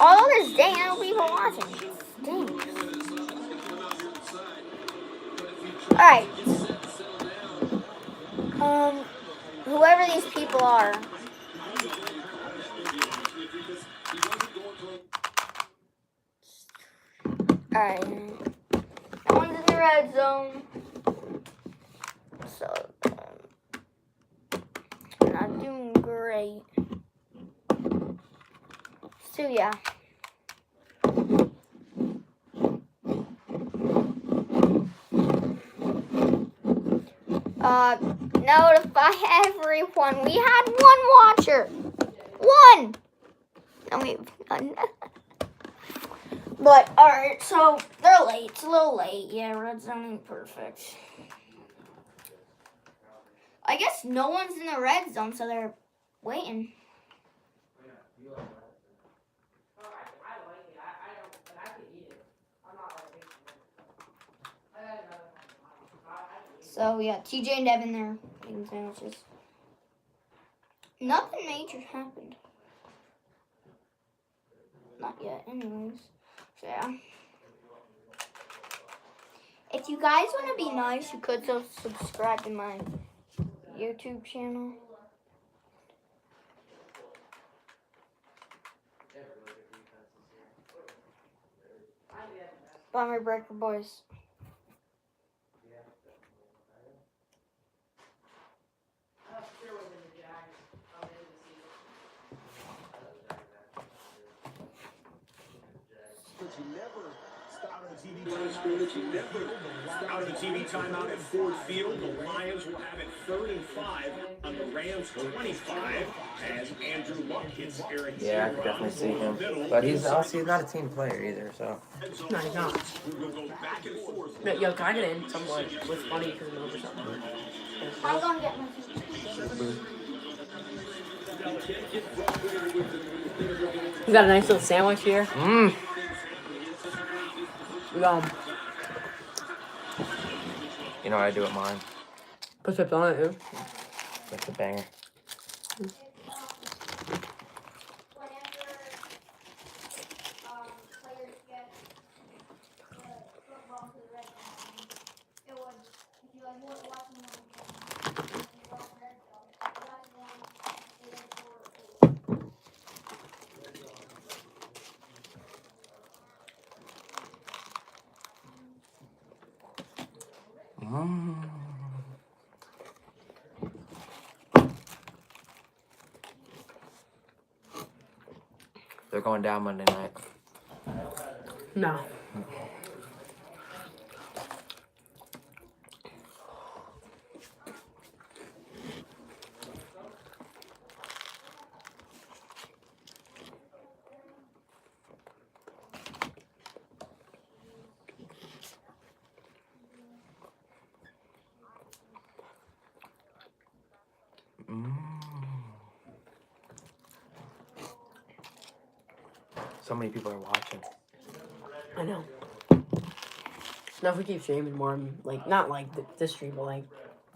Although there's dang no people watching. Dang. Alright. Whoever these people are. Alright. No one's in the red zone. So, not doing great. So, yeah. Notify everyone. We had 1 watcher. 1! And we've done But, alright, so they're late. It's a little late. Yeah, red zone ain't perfect. I guess no one's in the red zone, so they're waiting. So, yeah, TJ and Devin there making sandwiches. Nothing major happened. Not yet, anyways. So, yeah. If you guys want to be nice, you could subscribe to my YouTube channel. Bummer Breaker Boys. Out of the TV timeout at Ford Field, the Lions will have it 3rd and 5 on the Rams 25 as Andrew Luck hits Eric. Yeah, I could definitely see him. But he's not a team player either, so. No, he's not. Yo, can I get in somewhat with funny because of or something? I'm going to get my We got a nice little sandwich here. You know what I do with mine? Put chips on it, too. That's a banger. They're going down Monday night. No. So many people are watching. I know. Now if we keep streaming more, like not like this stream, but like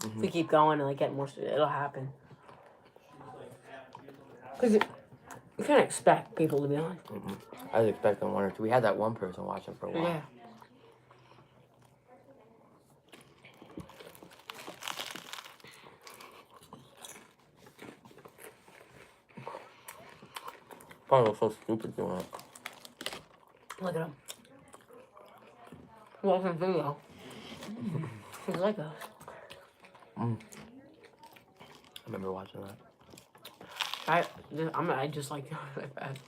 if we keep going and like get more, it'll happen. Cause you can't expect people to be on. I was expecting one or two. We had that one person watching for a while. Yeah. Probably was so stupid doing it. Look at him. Watching video. He's like us. I remember watching that. I just like that bad.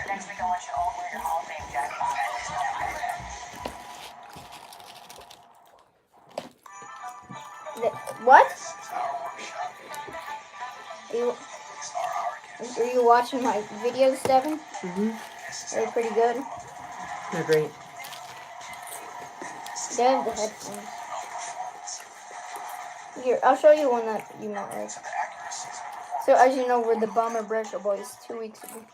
Next week I want you to all wear your Hall of Fame jacket. What? Are you watching my videos, Devin? They're pretty good. They're great. They have the headphones. Here, I'll show you one that you might like. So, as you know, we're the Bomber Breaker Boys 2 weeks ago.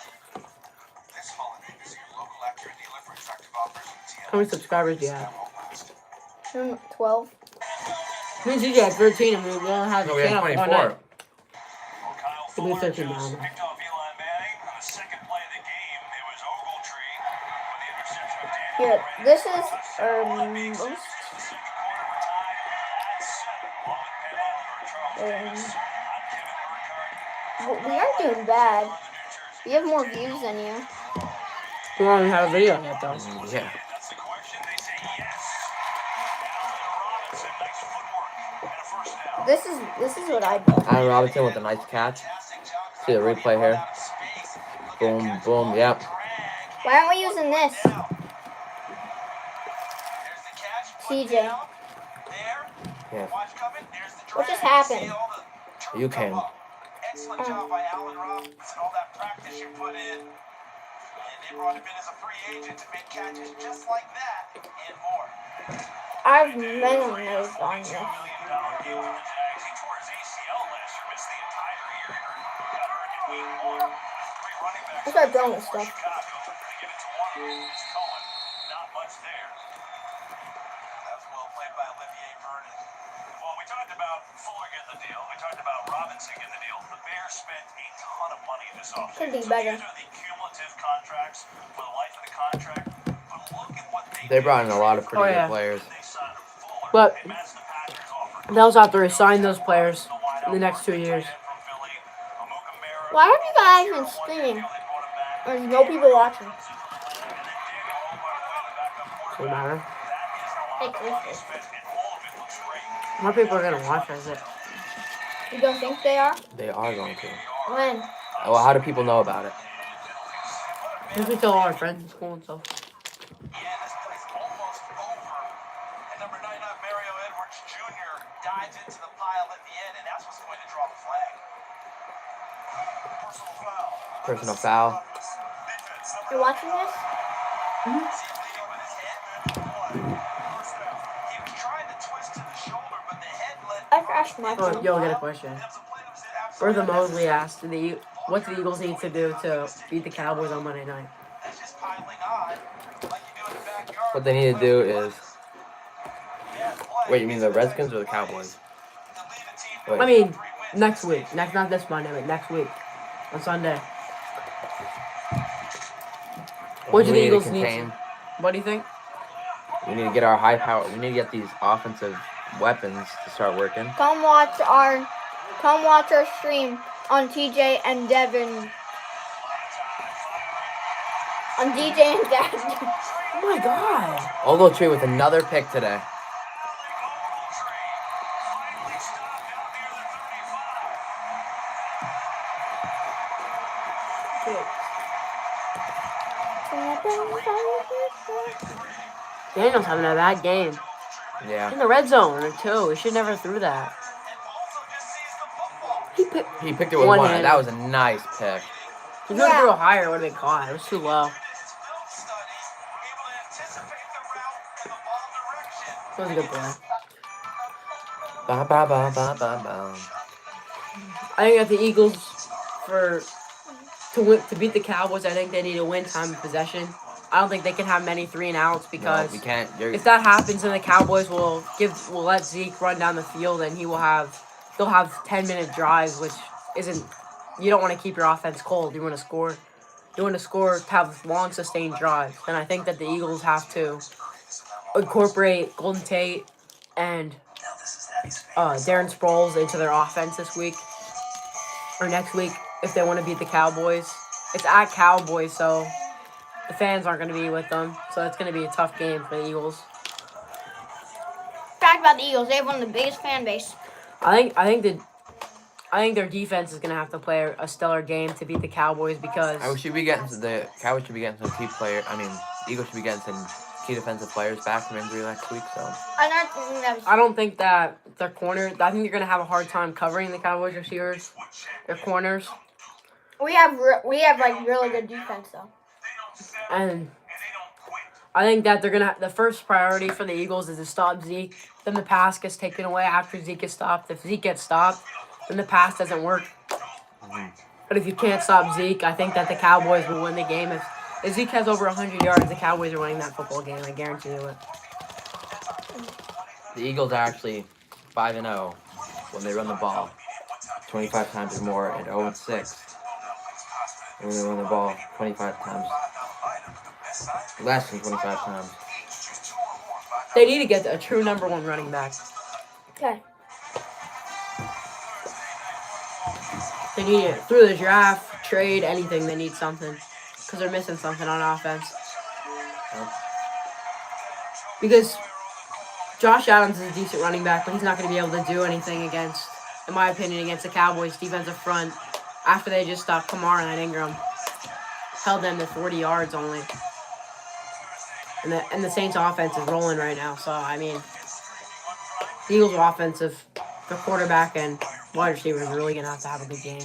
How many subscribers do you have? 12. Means you get 13 and we don't have No, we had 24. It'll be 13 now. Picked off Eli Manning on the second play of the game. It was Ogletree with the interception of Daniel. Here, this is we aren't doing bad. We have more views than you. We don't even have a video yet, though. Yeah. This is what I do. Allen Robinson with a nice catch. See the replay here. Boom, boom, yep. Why aren't we using this? CJ. Yeah. What just happened? You can. Excellent job by Allen Robinson. All that practice you put in. And they brought him in as a free agent to make catches just like that and more. I've many notes on this. Let's start doing this stuff. Could be better. They brought in a lot of pretty good players. But they also have to resign those players in the next 2 years. Why have you guys been streaming? There's no people watching. Doesn't matter. Hey, Chris. More people are gonna watch as it. You don't think they are? They are going to. When? Well, how do people know about it? If we tell all our friends in school and stuff. Dives into the pile at the end, and that's what's going to draw the flag. Personal foul. You're watching this? I crashed my phone. Oh, yo, I got a question. Bertha Mosley asked, what do the Eagles need to do to beat the Cowboys on Monday night? What they need to do is... Wait, you mean the Redskins or the Cowboys? Wait. I mean, next week. Not this Monday, but next week. On Sunday. What do We the need to Eagles need contain. to... What do you think? We need to get our high power. We need to get these offensive weapons to start working. Come watch our stream on TJ and Devin. On DJ and Devin. Oh my god. Ogletree with another pick today. Daniel's having a bad game. Yeah. In the red zone, too. He should never threw that. He picked it with one. One-handed. That was a nice pick. If he would have threw higher, it would have been caught. It was too low. That was a good play. Ba ba ba ba ba ba. I think that the Eagles, to beat the Cowboys, I think they need to win time of possession. I don't think they can have many 3-and-outs because No, we can't. if that happens, then the Cowboys will let Zeke run down the field, and they'll have 10-minute drives, which isn't. You don't want to keep your offense cold. You want to score. You want to score to have long, sustained drives, and I think that the Eagles have to incorporate Golden Tate and Darren Sproles into their offense this week or next week if they want to beat the Cowboys. It's at Cowboys, so the fans aren't going to be with them, so it's going to be a tough game for the Eagles. Fact about the Eagles, they have one of the biggest fan base. I think their defense is going to have to play a stellar game to beat the Cowboys because The Cowboys should be getting some key player. I mean, the Eagles should be getting some key defensive players back from injury next week. So I don't think that their corner. I think you're going to have a hard time covering the Cowboys receivers, their corners, We have like really good defense though. and I think that the first priority for the Eagles is to stop Zeke. Then the pass gets taken away after Zeke gets stopped. If Zeke gets stopped, then the pass doesn't work. But if you can't stop Zeke, I think that the Cowboys will win the game. If Zeke has over 100 yards, the Cowboys are winning that football game. I guarantee you it. the Eagles are actually 5-0 when they run the ball 25 times or more, and 0-6 when they run the ball 25 times. Less than 25 times. They need to get a true number one running back. Okay. They need it through the draft, trade, anything. They need something because they're missing something on offense. Because Josh Adams is a decent running back, but he's not going to be able to do anything against, in my opinion, against the Cowboys' defensive front after they just stopped Kamara and Ingram. Held them to 40 yards only. And the Saints' offense is rolling right now. So, I mean, the Eagles' offensive, the quarterback and wide receiver is really going to have a good game.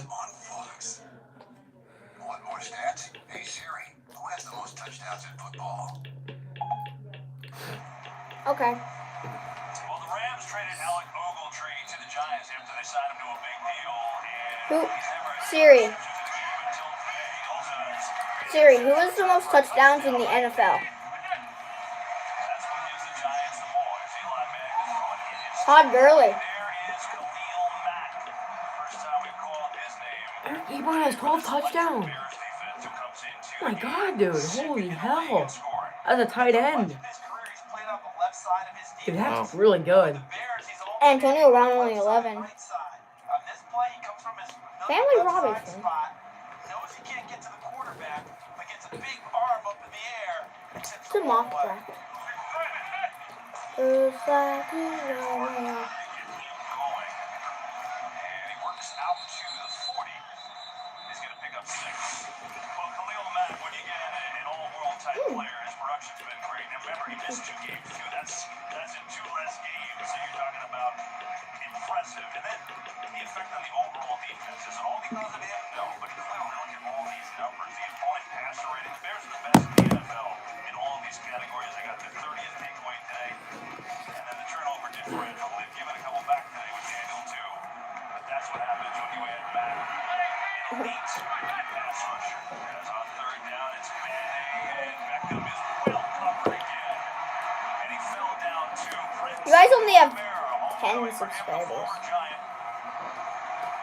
Want more stats? Hey Siri, who has the most touchdowns in football? Okay. Well, the Rams traded Alec Ogletree to the Giants after they signed him to a big deal. Who? Siri, who has the most touchdowns in the NFL? Todd Gurley. Eric Ebron has 12 touchdowns. Oh my god, dude. Holy hell. That's a tight end. Dude, that's really good. Antonio Brown only 11. Family Robinson. It's a mock draft. You guys only have 10 subscribers.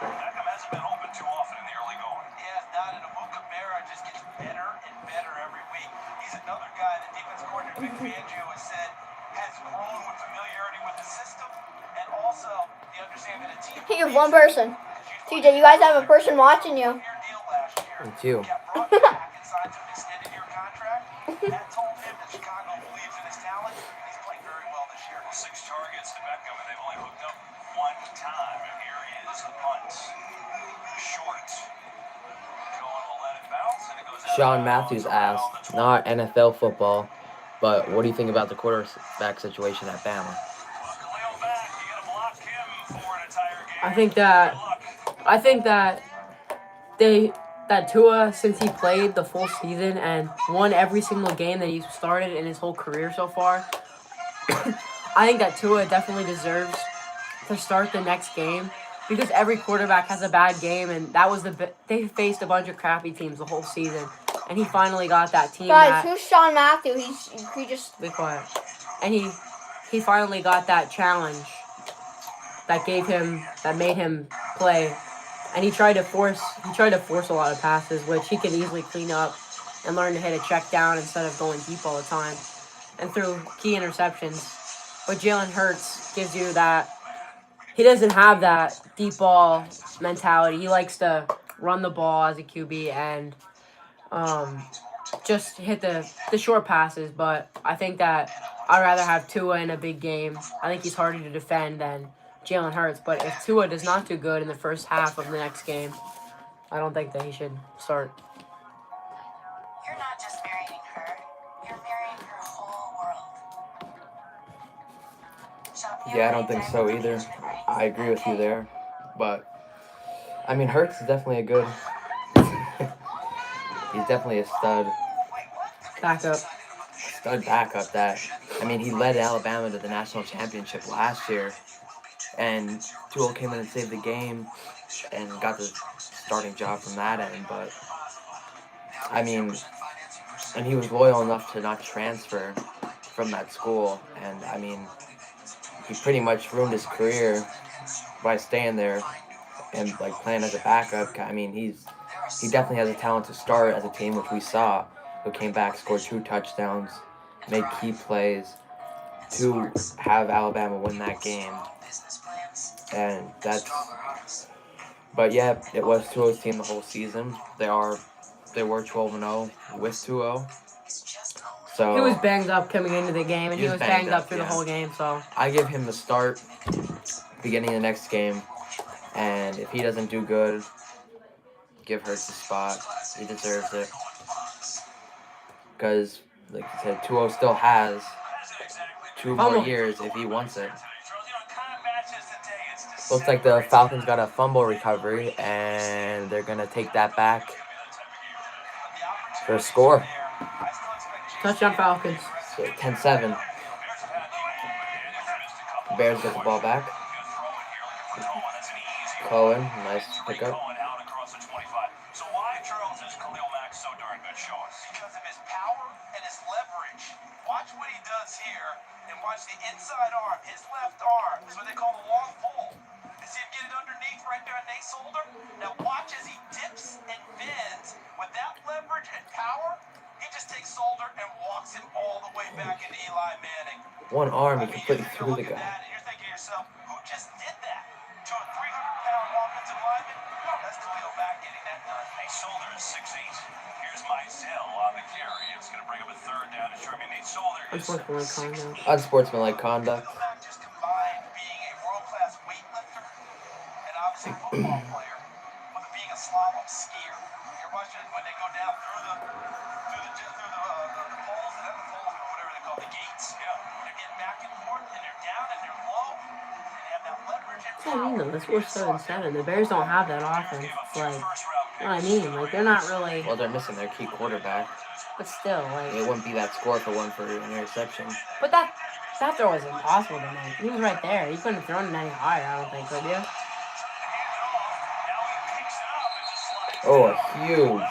Beckham hasn't been open too often in the early going. Yeah, not in a Amuka Mara just gets better and better every week. He's another guy that defense coordinator Vic Fangio has said has grown with familiarity with the system. You have one person. TJ, you guys have a person watching you. It's you. That told him that Chicago believes in his talent, and he's playing very well this year. 6 targets to Beckham, and they've only hooked up 1 time. And here is the punt. Short. Cohen will let it bounce, and it goes out. Sean Matthews asked, not NFL football, but what do you think about the quarterback situation at Bama? Khalil back. You gotta block him for an entire game. I think that Tua, since he played the full season and won every single game that he's started in his whole career so far, I think that Tua definitely deserves to start the next game because every quarterback has a bad game, and that was they faced a bunch of crappy teams the whole season, and he finally got that team. Guys, who's Sean Matthew? He just be quiet, and he finally got that challenge that made him play. And he tried to force a lot of passes, which he can easily clean up and learn to hit a check down instead of going deep all the time, and threw key interceptions. But Jalen Hurts gives you that. He doesn't have that deep ball mentality. He likes to run the ball as a QB and just hit the short passes. But I think that I'd rather have Tua in a big game. I think he's harder to defend than Jalen Hurts, but if Tua does not do good in the first half of the next game, I don't think that he should start. You're not just marrying her, you're marrying her whole world. Shop Yeah, I don't think so either. I agree with you there, but I mean, Hurts is definitely a good. He's definitely a stud Backup. That, I mean, he led Alabama to the national championship last year, and Tua came in and saved the game and got the starting job from that end, but I mean, and he was loyal enough to not transfer from that school, and I mean, he pretty much ruined his career by staying there and like playing as a backup. I mean, he definitely has a talent to start as a team, which we saw, who came back, scored 2 touchdowns, made key plays to have Alabama win that game. And but yeah, it was Tua's team the whole season. They were 12-0 with Tua. So he was banged up coming into the game, and he was banged up through the whole game. So I give him the start beginning of the next game, and if he doesn't do good, give Hurts the spot. He deserves it. Because, like you said, Tua still has 2 more years if he wants it. Looks like the Falcons got a fumble recovery, and they're going to take that back for a score. Touchdown Falcons. So 10-7. Bears get the ball back. Cohen, nice pickup. So why, Charles, is Khalil Mack so darn good, Sean? Because of his power and his leverage. Watch what he does here, and watch the inside arm, his left arm. That's what they call the long pull. You see him get it underneath right there on Nate's shoulder? Now watch as he dips and bends with that leverage and power. He just takes Solder and walks him all the way back into Eli Manning. One arm, he completely threw the guy. You're thinking to yourself, who just did that? To a 300-pound offensive lineman? That's Khalil Mack getting that done. Nate Solder is 6'8". Here's Mizell on the carry. It's going to bring up a third down to Sherman. Nate Solder is Unsportsmanlike conduct. just combined being a world-class weightlifter and obviously a football player with being a slalom skier. You're watching when they go down through the poles and then the poles, or whatever they call the gates. Yeah. They're getting back and forth, and they're down and they're low. And they have that leverage and What do you mean though? That's 4-7-7. The Bears don't have that offense. Like, you know what I mean? Like, they're not really. Well, they're missing their key quarterback. But still, like. It wouldn't be that score for an interception. But that throw was impossible to make. He was right there. He couldn't have thrown it any higher, I don't think, could you? Oh, huge.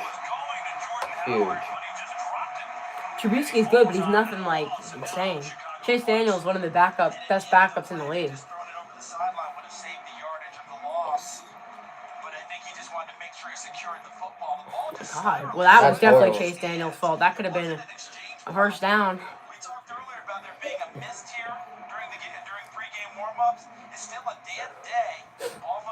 Trubisky's good, but he's nothing like insane. Chase Daniel's one of the best backups in the league. God, well, that was definitely horrible. Chase Daniel's fault. That could have been a first down. We talked earlier about there being a mist here during pregame warm-ups. It's still a dead day off of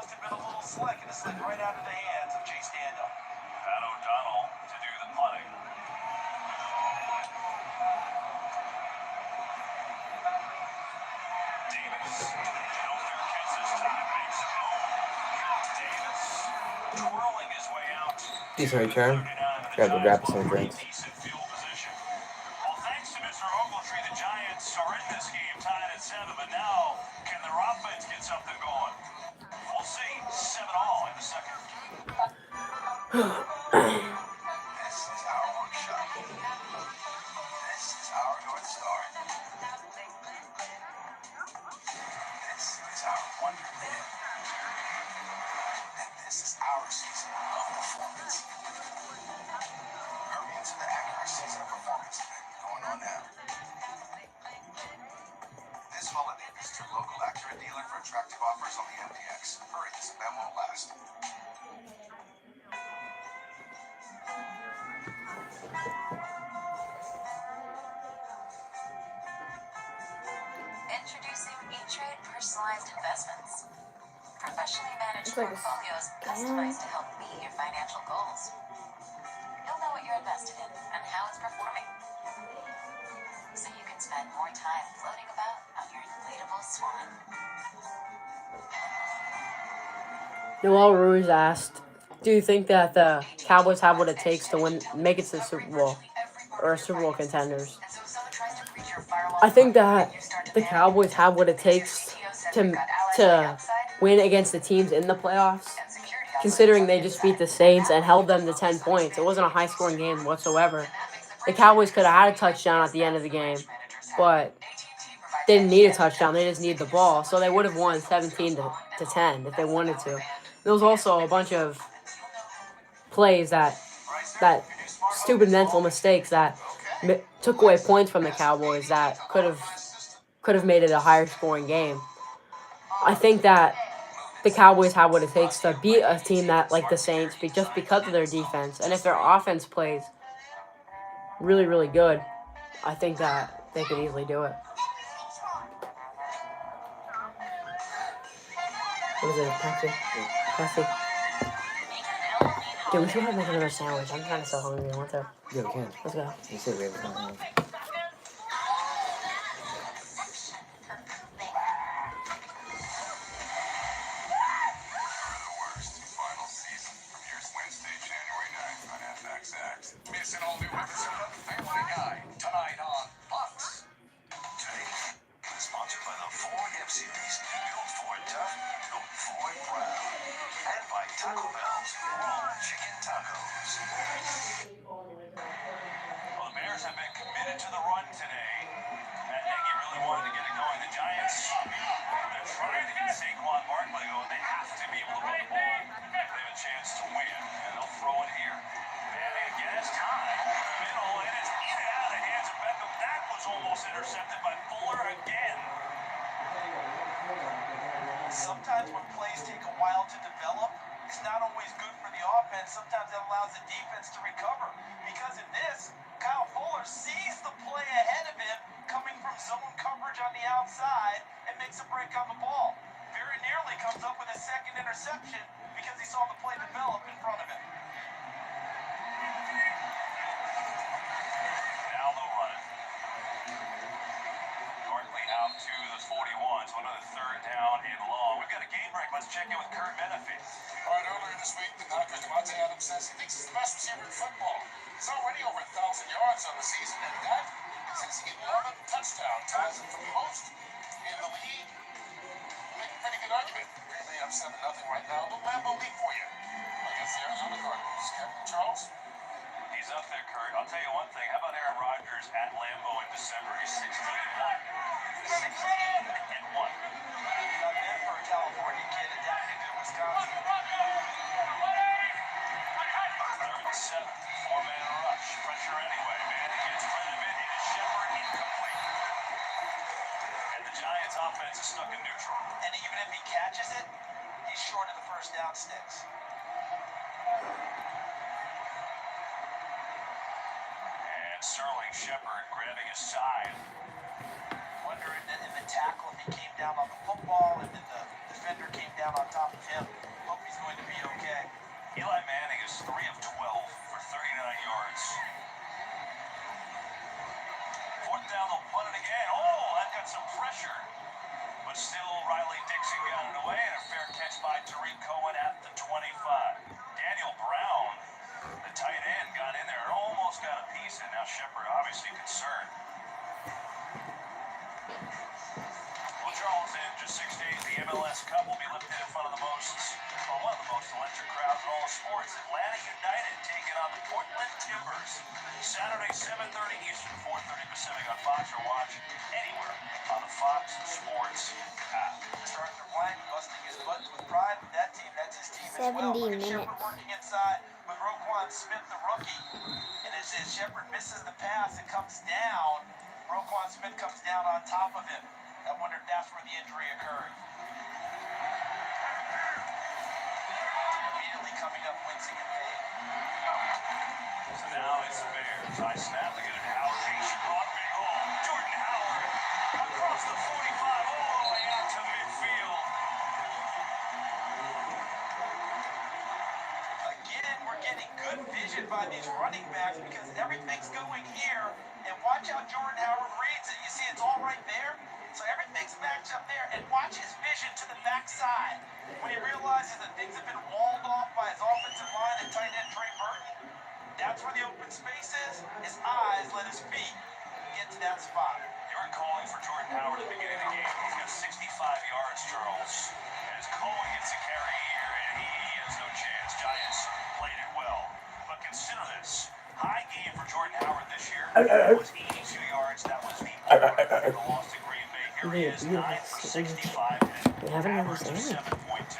twirling his way out. Decent return. Grab some drinks. Decent field position. Well, thanks to Mr. Ogletree, the Giants are in this game tied at 7, but now can their offense get something going? We'll see. 7-all in the second. This is our workshop. This is our North Star. This is our Wonderland. And this is our season of performance. Hurry into the Acura season of performance event going on now. This holiday, visit your local Acura dealer for attractive offers on the MDX. Hurry, this event won't last. Introducing E-Trade Personalized Investments. Professionally managed It's like a portfolios customized to help meet your financial goals. You'll know what you're invested in and how it's performing. So you can spend more time floating about on your inflatable swan. Noel Ruiz asked, "Do you think that the Cowboys have what it takes to make it to the Super Bowl, or Super Bowl contenders?" And so if someone tries to breach your firewall, I think that you start to the panic. Cowboys have what it takes to win against the teams in the playoffs, And security considering they just beat the Saints and held them to 10 points. It wasn't a high-scoring game whatsoever. The Cowboys could have had a touchdown at the end of the game, but they didn't need a touchdown. They just needed the ball. So they would have won 17 to 10 if they wanted to. There was also a bunch of plays that stupid mental mistakes that took away points from the Cowboys that could have made it a higher scoring game. I think that the Cowboys have what it takes to beat a team that like the Saints just because of their defense. And if their offense plays really, really good, I think that they could easily do it. What is it, Pepsi? Pepsi. Dude, we should have like another sandwich. I'm kind of so hungry. I want to. Yeah, we can. Let's go. You said we have time. Final season premieres Wednesday, January 9th on FXX. Miss an all-new episode of Family Guy tonight on Fox. Today, sponsored by the Ford F-Series. Built Ford tough, built Ford proud. And by Taco Bell's Raw Chicken Tacos. Well, the Bears have been committed to the run today. Matt Nagy really wanted to get it going. The Giants, they're trying to get Saquon Barkley going. They have to be able to run the ball. They have a chance to win, and they'll throw it here. Manning again has time. Middle, and it's in and out of the hands of Beckham. That was almost intercepted by Fuller again. Sometimes when plays take a while to develop, it's not always good for the offense. Sometimes that allows the defense to recover. Because in this, Kyle Fuller sees the play ahead of him coming from zone coverage on the outside and makes a break on the ball. Very nearly comes up with a second interception because he saw the play develop in front of him. Now they'll run it. Barkley out to the 41, so another third down and long. We've got a game break. Let's check in with Kurt Menefee. All right, earlier this week, the Packers' Devontae Adams says he thinks he's the best receiver in football. He's already over 1,000 yards on the season, and that, since he 11 touchdowns, ties him for most in the league. Make a pretty good argument. Really up 7-0 right now. A little Lambeau lead for you against the Arizona Cardinals. Captain Charles? He's up there, Kurt. I'll tell you one thing. How about Aaron Rodgers at Lambeau in December? He's 16-1. 16-1. Not bad for a California kid adapting to Wisconsin. Third and 7. Four-man rush. Pressure anyway. Manning gets rid of it. It is Shepard incomplete. And the Giants' offense is stuck in neutral. And even if he catches it, he's short of the first down sticks. And Sterling Shepard grabbing his side. Wondering if the tackle, if he came down on the football and then the defender came down on top of him. Hope he's going to be okay. Eli Manning is 3 of 12 for 39 yards. Fourth down, they'll punt it again. Oh, that got some pressure. But still, Riley Dixon got it away, and a fair catch by Tariq Cohen at the 25. all sports. Atlanta United taking on the Portland Timbers. Saturday, 7:30 Eastern, 4:30 Pacific on Fox, or watch anywhere on the Fox Sports app. Starting their blank, busting his buttons with pride. That team, that's his team as well. 70 Look at Shepard minutes. working inside with Roquan Smith, the rookie. And as Shepard misses the pass, it comes down. Roquan Smith comes down on top of him. I wonder if that's where the injury occurred. Immediately coming up, wincing in pain. So now it's Bears. High snap. Look at it. Howard. He brought big hole. Jordan Howard across the 45 all the way out to midfield. Again, we're getting good vision by these running backs because everything's going here. And watch how Jordan Howard reads it. You see it's all right there? So everything's matched up there. And watch his vision to the backside. When he realizes that things have been walled off by his offensive line and tight end Trey Burton, that's where the open space is. His eyes let his feet get to that spot. They were calling for Jordan Howard at the beginning of the game. He's got 65 yards, Charles. As Cohen gets a carry here, and he has no chance. Giants played it well. But consider this. High game for Jordan Howard this year. It was 82 yards. That was the loss to Green Bay. Here he is, 9 for 65. We haven't Average of understood. 7.2.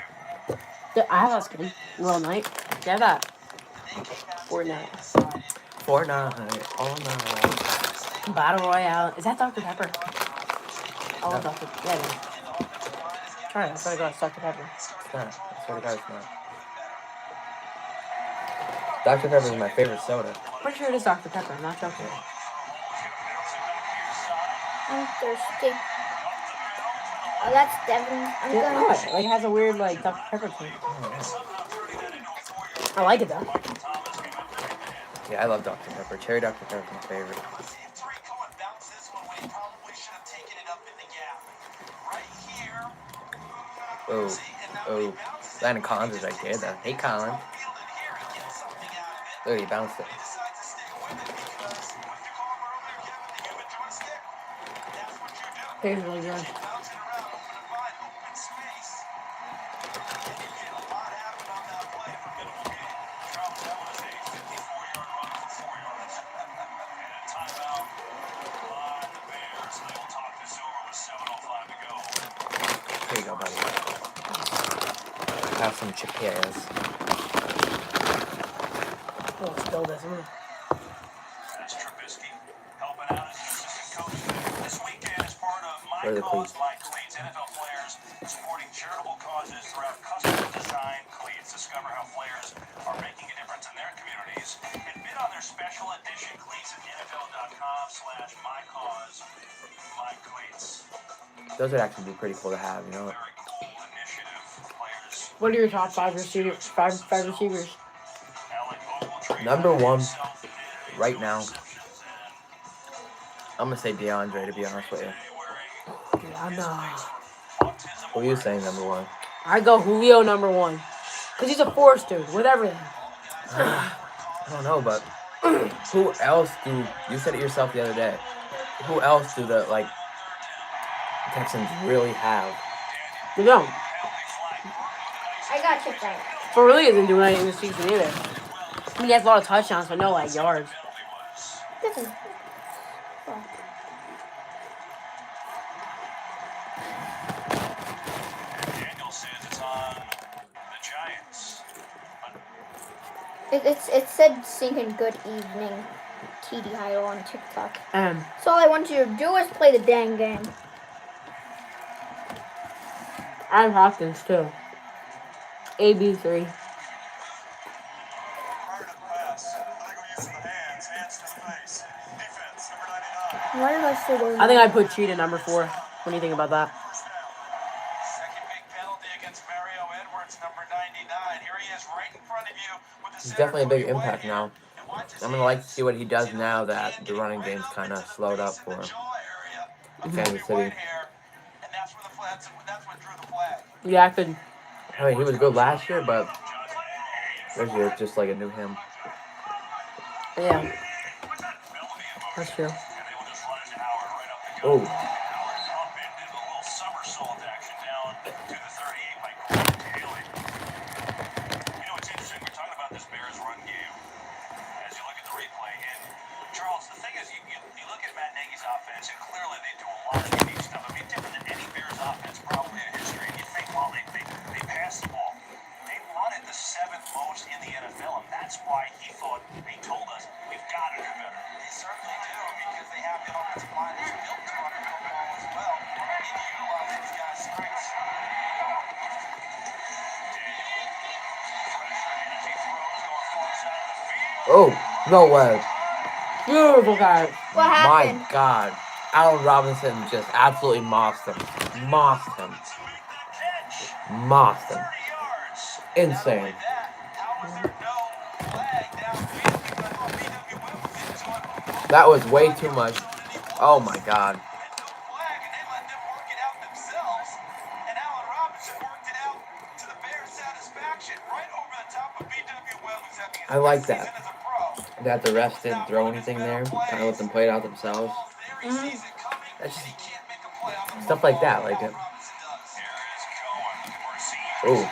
I have that skin. Well, night. Yeah, that. Fortnite. Fortnite, all night. Battle Royale. Is that Dr. Pepper? I love Dr. Yeah, it is. Try it. I swear to God, it's Dr. Pepper. It's not. I swear to God, it's not. Dr. Pepper is my favorite soda. Pretty sure it is Dr. Pepper, not Dr. I'm thirsty. Oh, that's Devin. I'm Yeah, going. no, it has a weird, like, Dr. Pepper thing. I like it, though. Yeah, I love Dr. Pepper. Cherry Dr. Pepper is my favorite. Oh, oh. Landon Collins is right there, though. Hey, Colin. Look, he bounced it. Here's really good. There you go, buddy. Have some chickpeas. Oh, spill this. That's Trubisky helping out as assistant coach. This weekend is part of Where are the My Cause, cleats? My Cleats. NFL players supporting charitable causes throughout custom-designed cleats. Discover how players are making a difference in their communities. And bid on their special edition cleats at NFL.com/MyCause-MyCleats. Those would actually be pretty cool to have, you know? Very cool initiative. Players. What are your top five receivers? Five receivers. Number one, right now, I'm going to say DeAndre, to be honest with you. Dude, I know. Who are you saying number one? I go Julio number one. Because he's a force dude with everything. I don't know, but who else do, you said it yourself the other day, who else do the, like, Texans really have? You don't. I got you right. But really isn't doing anything this season either. I mean, he has a lot of touchdowns, but no, like, yards. Listen. Daniel says it's on the Giants. It said singing good evening TD Idol on TikTok. So all I want you to do is play the dang game. Adam Hopkins, too. AB3. What did I say there? I think I'd put Cheetah number 4. What do you think about that? Second big penalty against Mario Edwards, number 99. Here he is right in front of you with the He's definitely a big impact now. I'm going to like to see what he does now that the running game's kind of slowed up for him. Kansas City. Yeah, I could. I mean, he was good last year, but this year it's just like a new him. Yeah. That's true. Oh. somersault action down to the 38 by Taylor. You know what's interesting? Oh, no way. Beautiful catch. What happened? My God. Allen Robinson just absolutely mossed him. Mossed him. Mossed him. Insane. That was way too much. Oh my God. I like that. That the refs didn't throw anything there. Kind of let them play it out themselves. That's just stuff like that. Like it. Ooh.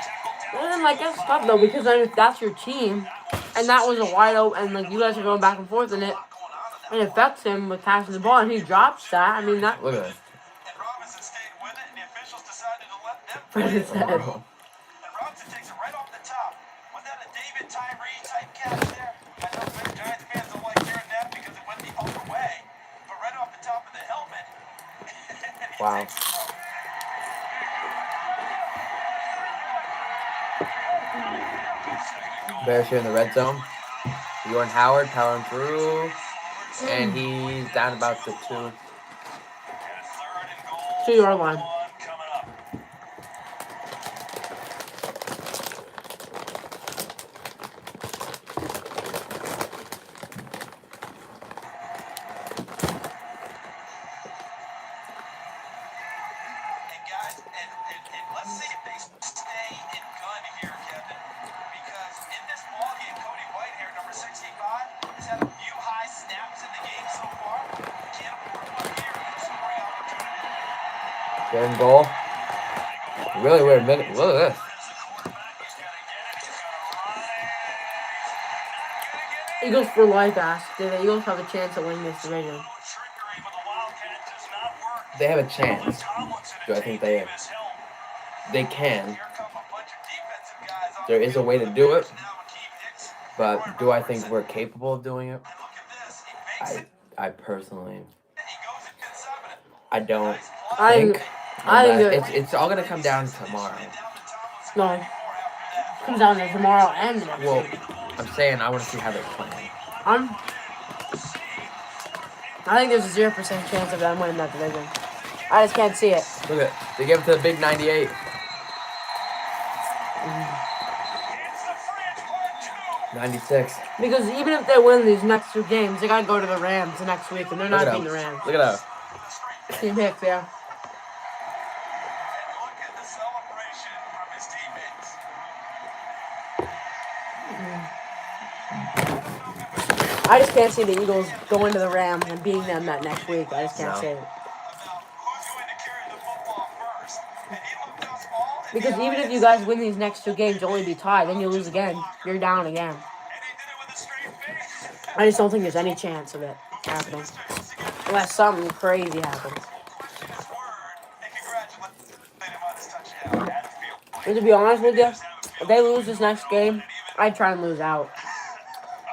And like that's tough though because then if that's your team, and that was a wide open, and like you guys are going back and forth, and it affects him with passing the ball, and he drops that. I mean that. Look at It's that. And Robinson takes it right off the top. Was that a David Tyree type catch there? I know some Giants fans don't like hearing that because it went the other way. But right off the top of the helmet. Wow. Bears here in the red zone. Jordan Howard powering through. And he's down about the 2-yard line. Getting goal. Really weird minute. Look at this. Eagles for life asked, do the Eagles have a chance to win this division? They have a chance. Do I think they can? There is a way to do it. But do I think we're capable of doing it? I personally, I don't think. It's all gonna come down to tomorrow. No. It comes down to tomorrow and the next Well, week. I'm saying I want to see how they're playing. I think there's a 0% chance of them winning that division. I just can't see it. Look at they give it to the big 98. 96. Because even if they win these next 2 games, they gotta go to the Rams the next week, and they're not beating the Rams. Look at that. Team Hicks, yeah. I just can't see the Eagles going to the Rams and beating them that next week. I just can't see it. Because even if you guys win these next 2 games, you'll only be tied. Then you lose again. You're down again. I just don't think there's any chance of it happening. Unless something crazy happens. And to be honest with you, if they lose this next game, I'd try and lose out.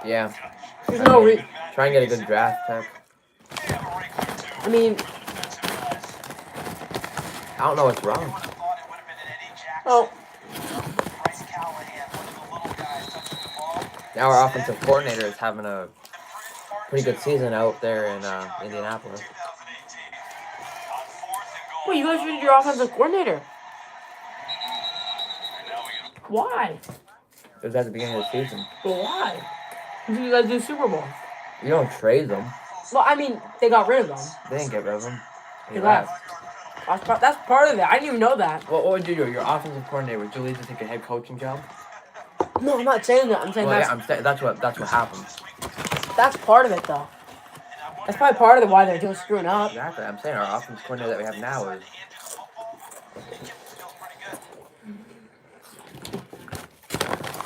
Yeah. There's no reason. Try and get a good draft pick. I mean, I don't know what's wrong. oh, Now our offensive coordinator is having a pretty good season out there in Indianapolis. well, you guys traded your offensive coordinator. Why? It was at the beginning of the season. But why? Because you guys do Super Bowl. You don't trade them. Well, I mean, they got rid of them. They didn't get rid of them. He left. That's part of it. I didn't even know that. What would you do? Your offensive coordinator, would you leave to take a head coaching job? No, I'm not saying that. I'm saying Well, that's, yeah, I'm saying that's what happened. that's part of it, though. That's probably part of the why they're just screwing up. Exactly. I'm saying our offensive coordinator that we have now is.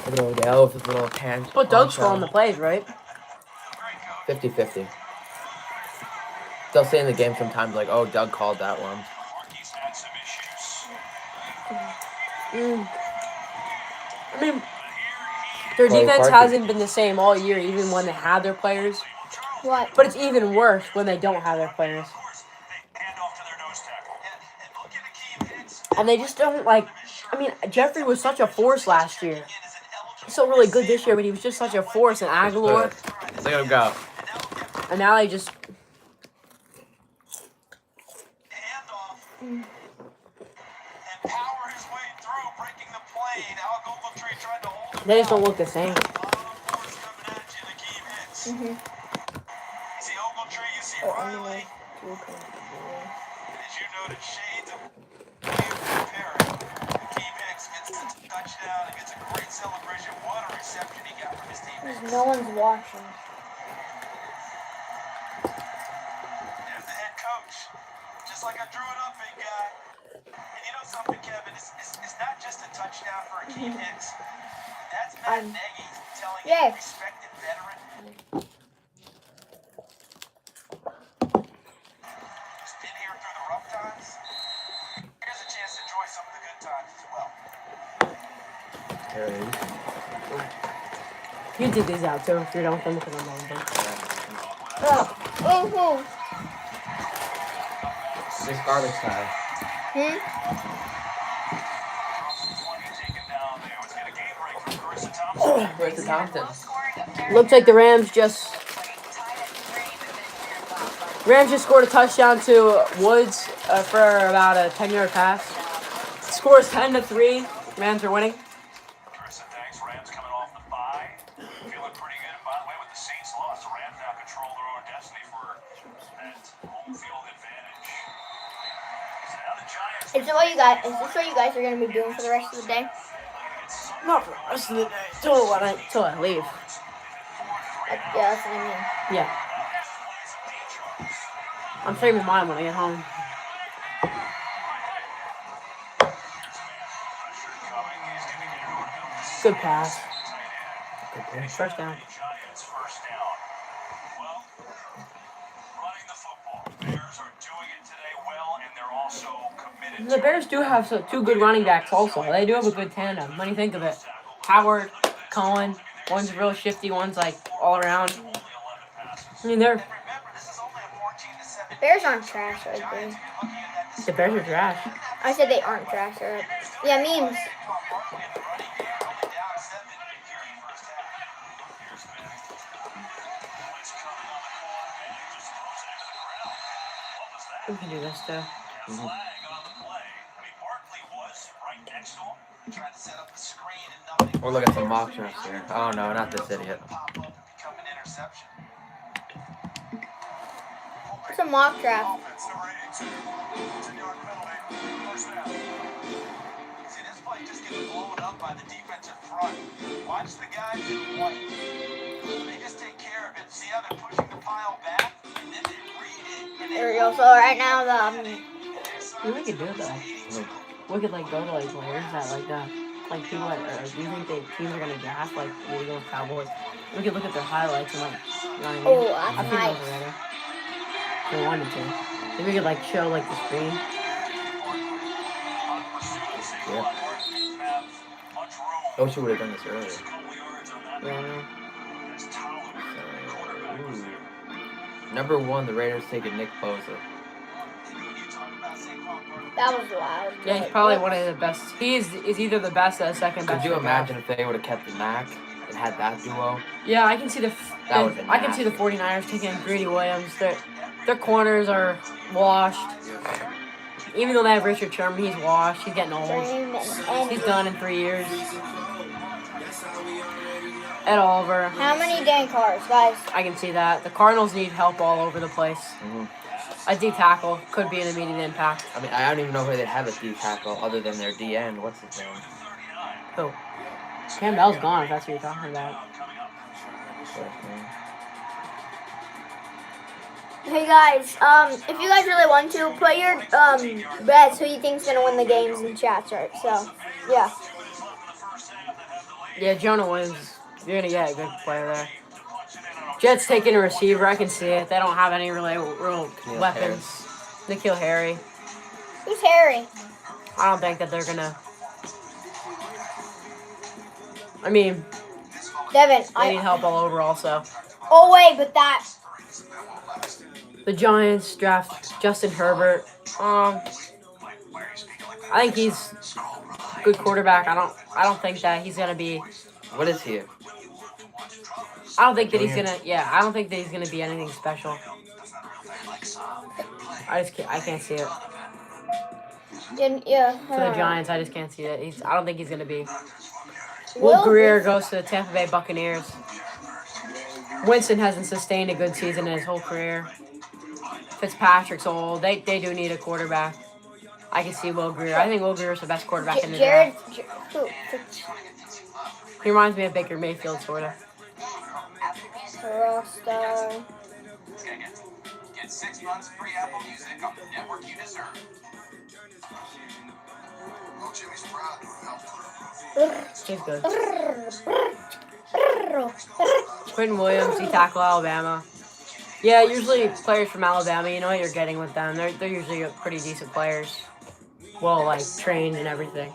Look at Odell with his little hand. But Doug's calling the plays, right? 50-50. They'll say in the game sometimes like, "Oh, Doug called that one." I mean, their defense hasn't been the same all year, even when they have their players. What? But it's even worse when they don't have their players. And they just don't, like... I mean, Jeffrey was such a force last year. still really good this year, but he was just such a force. And Aguilar, Look at him go. and now he just. Handoff. And power his way through, breaking the plane. Alec Ogletree tried to hold him They just don't down. look the same. Force coming at you, the key hits. You see Ogletree, you see Riley. As you noted, shades of Perry. Akeem Hicks gets the touchdown and gets a great celebration. What a reception he got from his teammates. No one's watching. There's the head coach. Just like I drew it up, big guy. And you know something, Kevin? It's not just a touchdown for Akeem Hicks. That's Matt Nagy telling a respected veteran. Who's been here through the rough times. Here's a chance to enjoy some of the good times as well. There it is. You can take these out too if you're done with them because I'm on them. This garbage time. Where's the Thompson? Looks like the Rams just scored a touchdown to Woods for about a 10-yard pass. Scores 10-3. Rams are winning. Carissa, thanks. Rams coming off the bye. Feeling pretty good. And by the way, with the Saints loss, the Rams now control their own destiny for that home field advantage. So now the Giants. Is this what you guys are gonna be doing for the rest of the day? Not for the rest of the day. Till I leave. Yeah, that's what I mean. Yeah. I'm streaming mine when I get home. Good pass. First down. Giants first down. Well, running the football. Bears are doing it today well, and they're also committed. The Bears do have two good running backs also. They do have a good tandem. When you think of it. Howard, Cohen, one's real shifty, one's like all around. I mean, they're... Bears aren't trash, I agree. The Bears are trash. I said they aren't trash, right? Yeah, memes. We can do this too. We'll look at some mock drafts here. Oh no, not this idiot. It's a mock draft. See, this play just gets blown up by the defensive front. Watch the guys in white. They just take care of it. See how they're pushing the pile back? And then they read it. And There we go. So right now, We could do it though. We could like go to like players that like that. Like people that do you think teams are gonna draft like the Eagles, Cowboys? We could look at their highlights and like you know what I mean? Oh, that's I think nice. those are better. If we wanted to. Then we could like show like the screen. Yeah. I wish we would have done this earlier. Yeah, I know. Number 1, the Raiders taking Nick Bosa. That was wild. Yeah, he's probably one of the best. He is either the best or the second best. Could you right now. imagine if they would have kept the Mac and had that duo? Yeah, I can see That would've been I can see the 49ers taking Greedy Williams. Their corners are washed. Even though they have Richard Sherman, he's washed. He's getting old. He's done in 3 years. Ed Oliver. How many dang cars, guys? I can see that. The Cardinals need help all over the place. Mm-hmm. A D tackle could be an immediate impact. I mean, I don't even know who they have at D tackle other than their D end. What's his name? Who? Campbell's gone, if that's what you're talking about. Hey guys, if you guys really want to, put your bets who you think's gonna win the games in chats, right? So, yeah. Yeah, Jonah Williams. You're gonna get a good player there. Jets taking a receiver. I can see it. They don't have any real weapons. N'Keal Harry. Who's Harry? I don't think that they're gonna. I mean, Devin. they need help all over. Also, Oh wait, but that. the Giants draft Justin Herbert. I think he's good quarterback. I don't think that he's gonna be. What is he? I don't think that he's gonna. Yeah, I don't think that he's gonna be anything special. I can't see it. Yeah. For the Giants, I just can't see it. I don't think he's gonna be. Will Greer goes to the Tampa Bay Buccaneers. Winston hasn't sustained a good season in his whole career. Fitzpatrick's old. They do need a quarterback. I can see Will Greer. I think Will Greer is the best quarterback in the draft. He reminds me of Baker Mayfield, sort of. Rasta. Get 6 months free Apple Music on the network you deserve. Oh, Jimmy's proud to help. He's good. Quentin Williams, he tackled Alabama. Yeah, usually players from Alabama, you know what you're getting with them. They're usually pretty decent players. Well, like, trained and everything.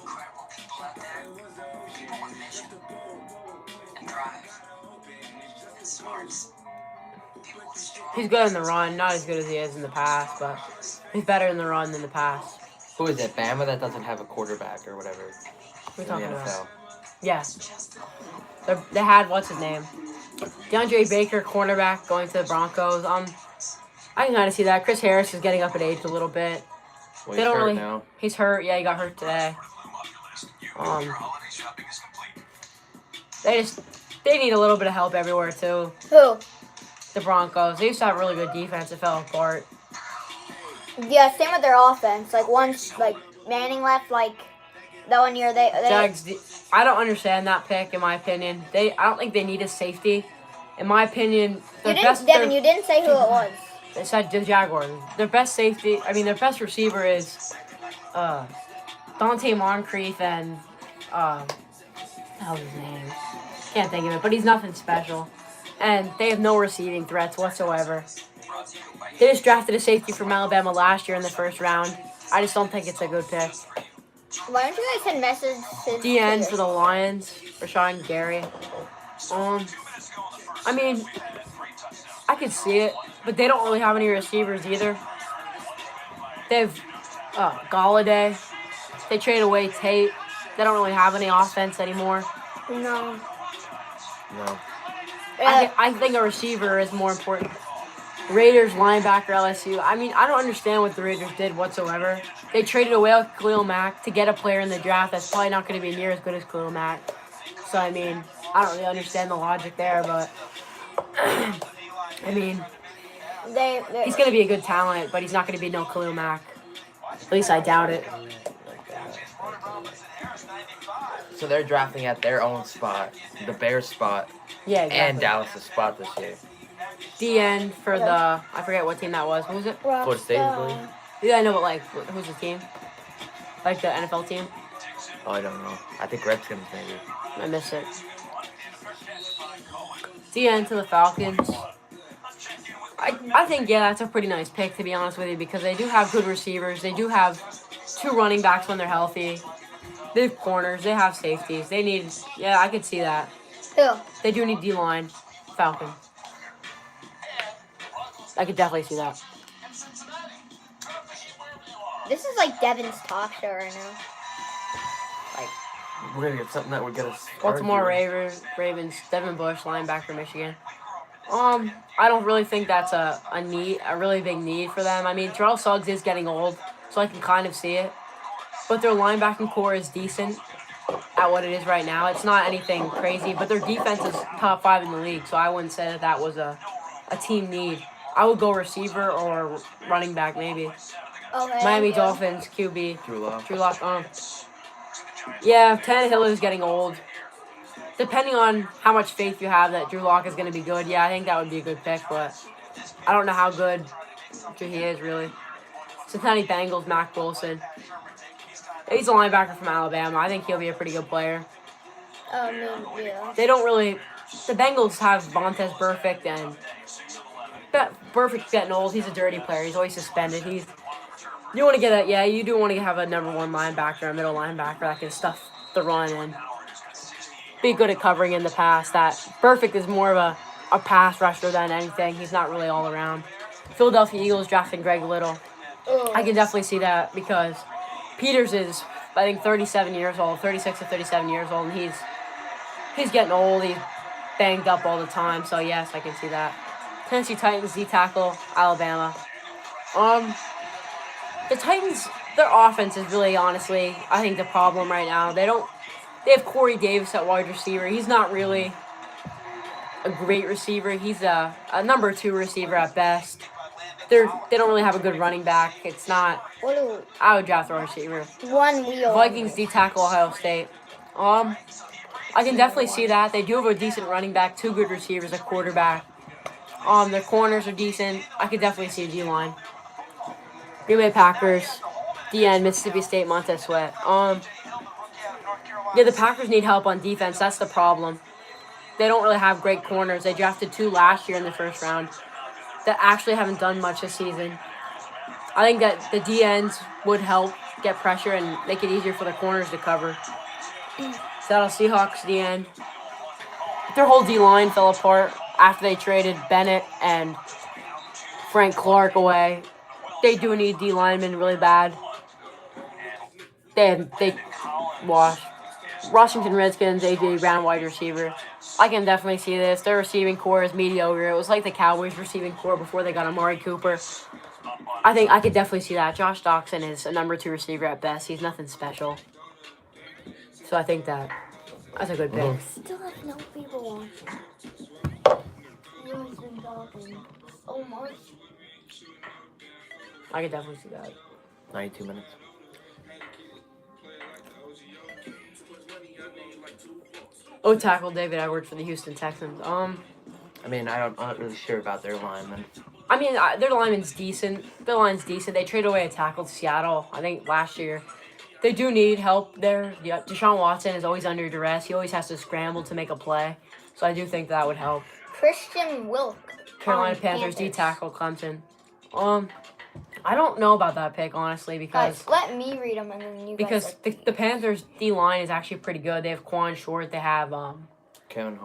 He's good in the run, not as good as he is in the pass, but he's better in the run than the pass. Who is it? Bama that doesn't have a quarterback or whatever. We're talking about. NFL. Yeah. They had, what's his name? DeAndre Baker, cornerback, going to the Broncos. I can kind of see that. Chris Harris is getting up in age a little bit. Well, They don't really. now. He's hurt. Yeah, he got hurt today. They need a little bit of help everywhere too. Who? The Broncos. They used to have really good defense. It fell apart. Yeah, same with their offense. Like once, like Manning left, like that 1 year they Jags. I don't understand that pick. In my opinion, I don't think they need a safety. In my opinion, you didn't say who it was. They said the Jaguars. Their best safety. I mean, their best receiver is Dante Moncrief and how's his name? Can't think of it, but he's nothing special. And they have no receiving threats whatsoever. They just drafted a safety from Alabama last year in the first round. I just don't think it's a good pick. Why don't you guys send messages? DN for the Lions, Rashawn Gary. I mean, I could see it, but they don't really have any receivers either. They have Galladay. They trade away Tate. They don't really have any offense anymore. No. I think a receiver is more important. Raiders, linebacker, LSU. I mean, I don't understand what the Raiders did whatsoever. They traded away with Khalil Mack to get a player in the draft that's probably not going to be near as good as Khalil Mack. So, I mean, I don't really understand the logic there, but, I mean, he's going to be a good talent, but he's not going to be no Khalil Mack. At least I doubt it. So they're drafting at their own spot, the Bears spot, Yeah, exactly. and Dallas' spot this year. DN for the, I forget what team that was. What was it? Florida State, I believe. Yeah, I know, but like, who's the team? Like the NFL team? Oh, I don't know. I think Redskins maybe. I missed it. DN to the Falcons. I think, yeah, that's a pretty nice pick, to be honest with you, because they do have good receivers. They do have 2 running backs when they're healthy. They have corners. They have safeties. They need, yeah, I could see that. Who? They do need D-line. Falcons. I could definitely see that. This is like Devin's talk show right now. We're gonna get something that would get us. Baltimore Ravens, Devin Bush, linebacker, Michigan. I don't really think that's a really big need for them. I mean, Terrell Suggs is getting old, so I can kind of see it. But their linebacking core is decent at what it is right now. It's not anything crazy, but their defense is top 5 in the league, so I wouldn't say that was a team need. I would go receiver or running back maybe. Okay. Miami Dolphins, QB. Drew Lock. Yeah, Tannehill is getting old. Depending on how much faith you have that Drew Lock is going to be good, yeah, I think that would be a good pick, but I don't know how good he is, really. Cincinnati Bengals, Mac Wilson. He's a linebacker from Alabama. I think he'll be a pretty good player. Yeah. They don't really... The Bengals have Vontaze Burfict, and Burfict's getting old. He's a dirty player. He's always suspended. You want to get a... Yeah, you do want to have a number 1 linebacker, a middle linebacker that can stuff the run and be good at covering in the pass. That Burfict is more of a pass rusher than anything. He's not really all around. Philadelphia Eagles drafting Greg Little. I can definitely see that because Peters is I think 37 years old, 36 to 37 years old, and he's getting old. He's banged up all the time. So yes, I can see that. Tennessee Titans D tackle, Alabama. The Titans, their offense is really, honestly, I think the problem right now. They have Corey Davis at wide receiver. He's not really a great receiver. He's a number 2 receiver at best. They don't really have a good running back. It's not. I would draft a receiver. One wheel. Vikings D tackle, Ohio State. I can definitely see that. They do have a decent running back, 2 good receivers, a quarterback. Their corners are decent. I could definitely see a D-line. Green Bay Packers, D-end, Mississippi State, Montez Sweat. Yeah, the Packers need help on defense. That's the problem. They don't really have great corners. They drafted 2 last year in the first round that actually haven't done much this season. I think that the D-ends would help get pressure and make it easier for the corners to cover. Seattle Seahawks D-end. Their whole D-line fell apart after they traded Bennett and Frank Clark away. They do need D linemen really bad. They washed. Washington Redskins, A.J. Brown, wide receiver. I can definitely see this. Their receiving core is mediocre. It was like the Cowboys' receiving core before they got Amari Cooper. I think I could definitely see that. Josh Doctson is a number 2 receiver at best. He's nothing special. So I think that's a good pick. Still have no people watching. Everyone's been talking so much. I could definitely see that. 92 minutes. Tackle David Edwards for the Houston Texans. I'm not really sure about their linemen. Their lineman's decent. Their line's decent. They traded away a tackle to Seattle, I think, last year. They do need help there. Yeah, Deshaun Watson is always under duress. He always has to scramble to make a play. So I do think that would help. Christian Wilk. Carolina Panthers D tackle Clemson. I don't know about that pick, honestly, because... Guys, let me read them and then you because guys... the Panthers' D-line is actually pretty good. They have Quan Short. They have Kelvin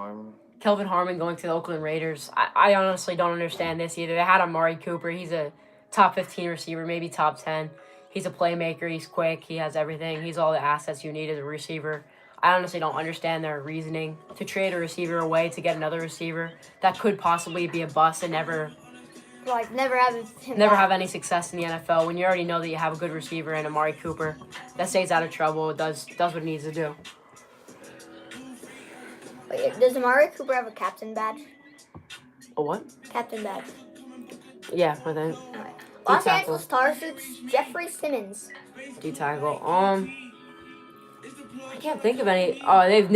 Harmon going to the Oakland Raiders. I honestly don't understand this either. They had Amari Cooper. He's a top 15 receiver, maybe top 10. He's a playmaker. He's quick. He has everything. He's all the assets you need as a receiver. I honestly don't understand their reasoning to trade a receiver away to get another receiver that could possibly be a bust and never have any success in the NFL when you already know that you have a good receiver and Amari Cooper that stays out of trouble, does what it needs to do. Wait, does Amari Cooper have a captain badge? A what? Captain badge. Yeah, I think. Right. Los Angeles Tar Suits, Jeffrey Simmons. D tackle. I can't think of any. They've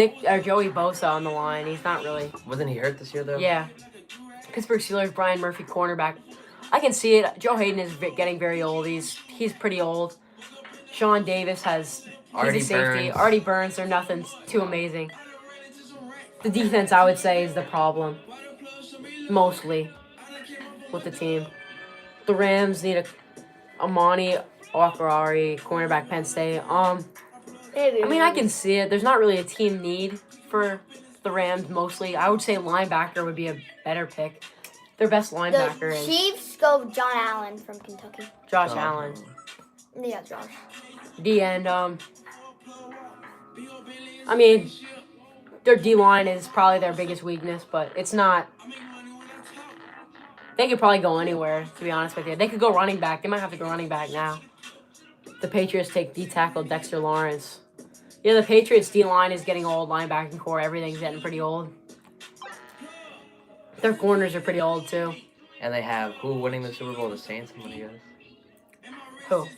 Joey Bosa on the line. He's not really. Wasn't he hurt this year though? Yeah. Pittsburgh Steelers, Brian Murphy, cornerback. I can see it. Joe Hayden is getting very old. He's pretty old. Sean Davis he's a safety. Artie Burns, they're nothing too amazing. The defense, I would say, is the problem. Mostly. With the team. The Rams need Amani Okwari, cornerback, Penn State. I can see it. There's not really a team need for the Rams mostly. I would say linebacker would be a better pick. Their best linebacker the is... Chiefs go John Allen from Kentucky. Josh Allen. Yeah, Josh. D-end, their D-line is probably their biggest weakness, but it's not... They could probably go anywhere, to be honest with you. They could go running back. They might have to go running back now. The Patriots take D-tackle Dexter Lawrence. Yeah, the Patriots' D-line is getting old. Linebacking core, everything's getting pretty old. Their corners are pretty old, too. And they have who winning the Super Bowl? The Saints? What do you guys? Who?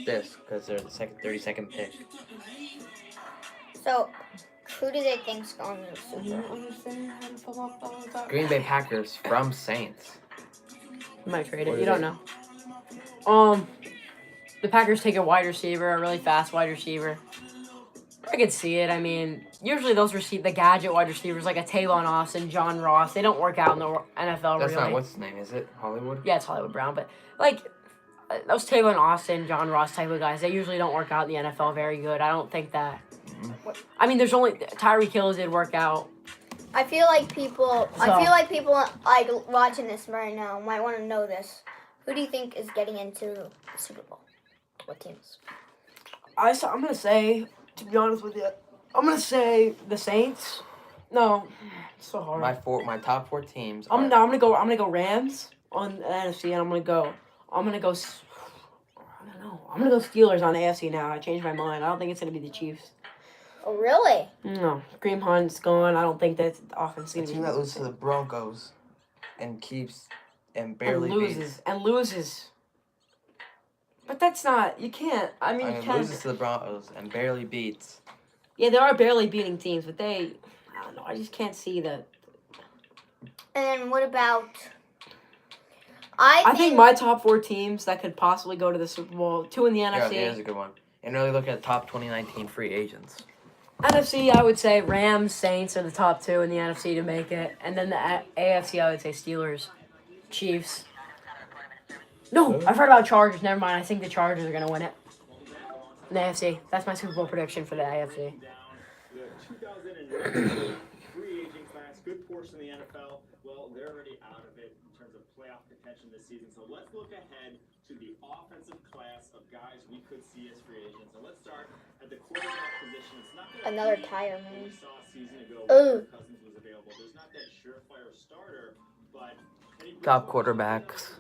This, because they're the 32nd pick. So, who do they think's going to the Super Bowl? Green Bay Packers from Saints. You might trade it. You don't know. The Packers take a wide receiver, a really fast wide receiver. I could see it. Usually those the gadget wide receivers like a Tavon Austin, John Ross, they don't work out in the NFL That's really. not, what's his name, is it? Hollywood? Yeah, it's Hollywood Brown, but those Tavon Austin, John Ross type of guys, they usually don't work out in the NFL very good. I don't think that. There's only Tyreek Hill did work out. I feel like people like watching this right now might want to know this. Who do you think is getting into the Super Bowl? What teams? I'm gonna say, to be honest with you, I'm gonna say the Saints. No, it's so hard. My top 4 teams. I'm gonna go Rams on the NFC, and I'm gonna go. I don't know. I'm gonna go Steelers on the AFC now. I changed my mind. I don't think it's gonna be the Chiefs. Oh, really? No, Kareem Hunt's gone. I don't think that the offense The is team gonna that be loses to the Broncos and keeps and barely beats. and loses. But that's not. You can't. I mean, you can't. Loses to the Broncos and barely beats. Yeah, there are barely beating teams, but I don't know. I just can't see that. And then what about? I think my top 4 teams that could possibly go to the Super Bowl, 2 in the Yeah, NFC. here's a good one. And really look at top 2019 free agents. NFC, I would say Rams, Saints are the top 2 in the NFC to make it. And then the AFC, I would say Steelers, Chiefs. No, I've heard about Chargers. Never mind. I think the Chargers are going to win it. In the AFC. That's my Super Bowl prediction for the AFC. The 2009 free agent class, good portion of the NFL. Well, they're already out of it in terms of playoff contention this season. So let's look ahead to the offensive class of guys we could see as free agents. And let's start at the quarterback position. It's not gonna Another be tire, what man. we saw a season ago Ooh. when Cousins was available. There's not that surefire starter, but Top quarterbacks.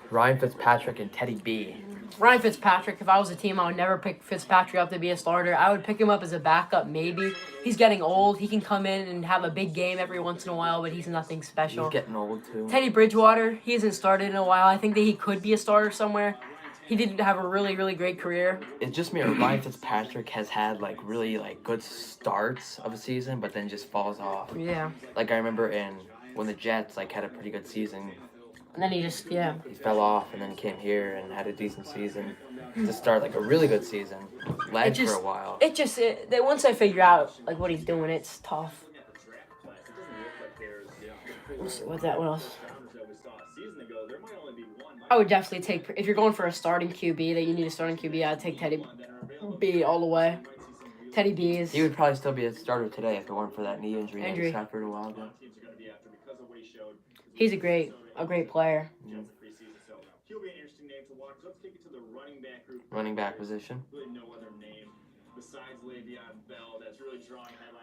Ryan Fitzpatrick and Teddy B. Ryan Fitzpatrick, if I was a team, I would never pick Fitzpatrick up to be a starter. I would pick him up as a backup, maybe. He's getting old. He can come in and have a big game every once in a while, but he's nothing special. He's getting old, too. Teddy Bridgewater, he hasn't started in a while. I think that he could be a starter somewhere. He didn't have a really, really great career. It's just me. Ryan Fitzpatrick has had, really, good starts of a season, but then just falls off. Yeah. Like, I remember when the Jets, had a pretty good season. And then he just, yeah. He fell off and then came here and had a decent season to start a really good season. Lagged for a while. Once I figure out what he's doing, it's tough. Let's see what else. I would definitely take, if you're going for a starting QB that you need a starting QB, I'd take Teddy B all the way. Teddy B is. He would probably still be a starter today if it weren't for that knee injury that he suffered a while ago. He's a great player. Mm-hmm. Running back position.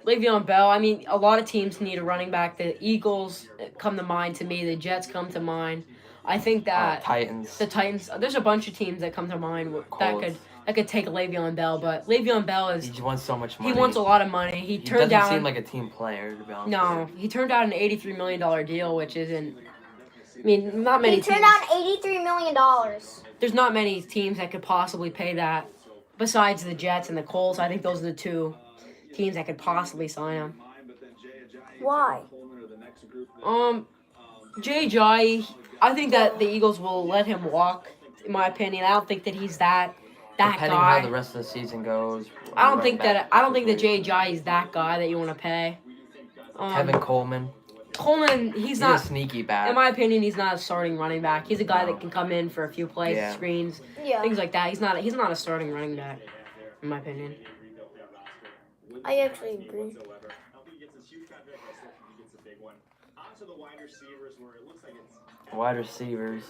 Le'Veon Bell, I mean, a lot of teams need a running back. The Eagles come to mind to me. The Jets come to mind. I think that Titans. The Titans. There's a bunch of teams that come to mind that could take Le'Veon Bell, but Le'Vean Bell is. He wants so much money. He wants a lot of money. He turned doesn't down. Seem like a team player, to be honest. No, he turned down an $83 million deal, which isn't. I mean, not many. He turned down $83 million. There's not many teams that could possibly pay that, besides the Jets and the Colts. I think those are the 2 teams that could possibly sign him. Why? J.J., I think that the Eagles will let him walk, in my opinion. I don't think that he's that Depending guy. how the rest of the season goes. I don't think that J.J. is that guy that you want to pay. Kevin Coleman. He's not a sneaky back. In my opinion, he's not a starting running back. He's a guy that can come in for a few plays, screens, things like that. He's not a starting running back, in my opinion. I actually agree. Wide receivers.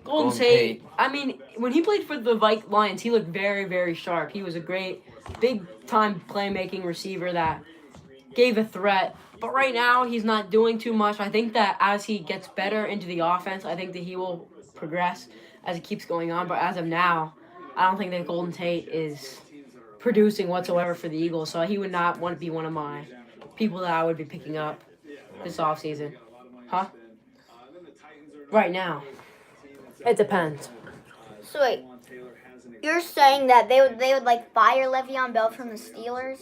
Golden Tate. I mean, when he played for the Lions, he looked very, very sharp. He was a great, big-time playmaking receiver that gave a threat. But right now, he's not doing too much. I think that as he gets better into the offense, I think that he will progress as it keeps going on. But as of now, I don't think that Golden Tate is producing whatsoever for the Eagles. So he would not want to be one of my people that I would be picking up this offseason. Huh? Right now. It depends. So wait, you're saying that they would fire Le'Veon Bell from the Steelers?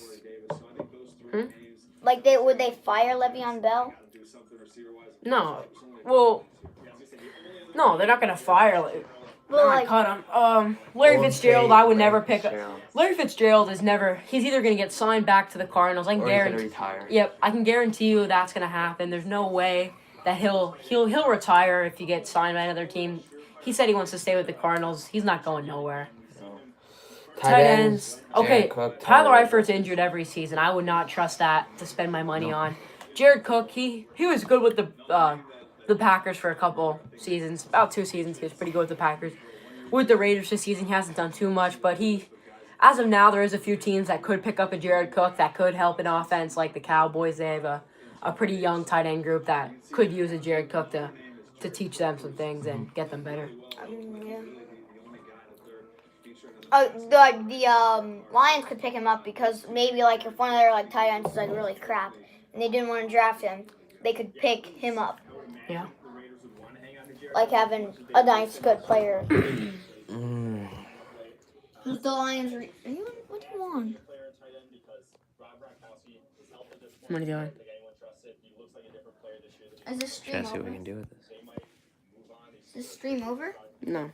Would they fire Le'Veon Bell? No. Well, no, they're not gonna fire. Well, cut him. Larry Fitzgerald, I would never pick up. Larry Fitzgerald is never. He's either gonna get signed back to the Cardinals. I can guarantee. He's gonna retire. Yep, I can guarantee you that's gonna happen. There's no way that he'll retire if he gets signed by another team. He said he wants to stay with the Cardinals. He's not going nowhere. Tight ends. Okay, Cook, Tyler Eifert's injured every season. I would not trust that to spend my money on. Jared Cook, he was good with the Packers for a couple seasons, about 2 seasons. He was pretty good with the Packers. with the Raiders this season, he hasn't done too much, but as of now, there is a few teams that could pick up a Jared Cook that could help an offense, like the Cowboys. They have a pretty young tight end group that could use a Jared Cook to teach them some things and get them better. Yeah. The Lions could pick him up because maybe like if one of their like tight ends is like really crap and they didn't want to draft him, they could pick him up. Yeah. Like having a nice good player. Who's the Lions? What do you want? What are you doing? Is this stream Trying to see what over? we can do with this. Is this stream over? No.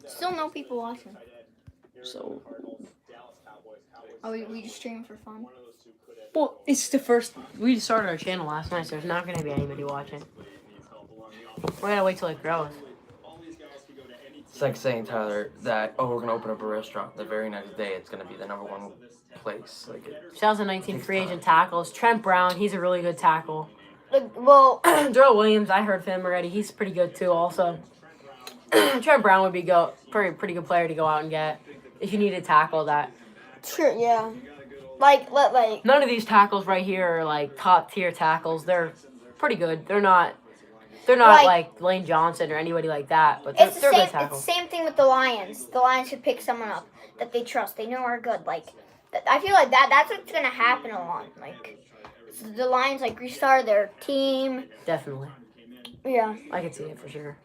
Still no people watching. So. Oh, we just stream for fun. Well, it's the first. We just started our channel last night, so there's not going to be anybody watching. We gotta wait till it grows. It's like saying, Tyler, that, we're going to open up a restaurant. The very next day, it's going to be the #1 place. Like 2019 free agent tackles. Trent Brown, he's a really good tackle. Well, Darrell Williams, I heard of him already. He's pretty good too. Also, Trent Brown would be pretty good player to go out and get if you need a tackle that. sure, yeah. Like None of these tackles right here are like top tier tackles. They're pretty good. They're not like Lane Johnson or anybody like that. But they're good it's tackles. the same thing with the Lions. The Lions should pick someone up that they trust. They know are good. Like I feel like that's what's gonna happen a lot. Like the Lions like restart their team. Definitely. Yeah. I can see it for sure.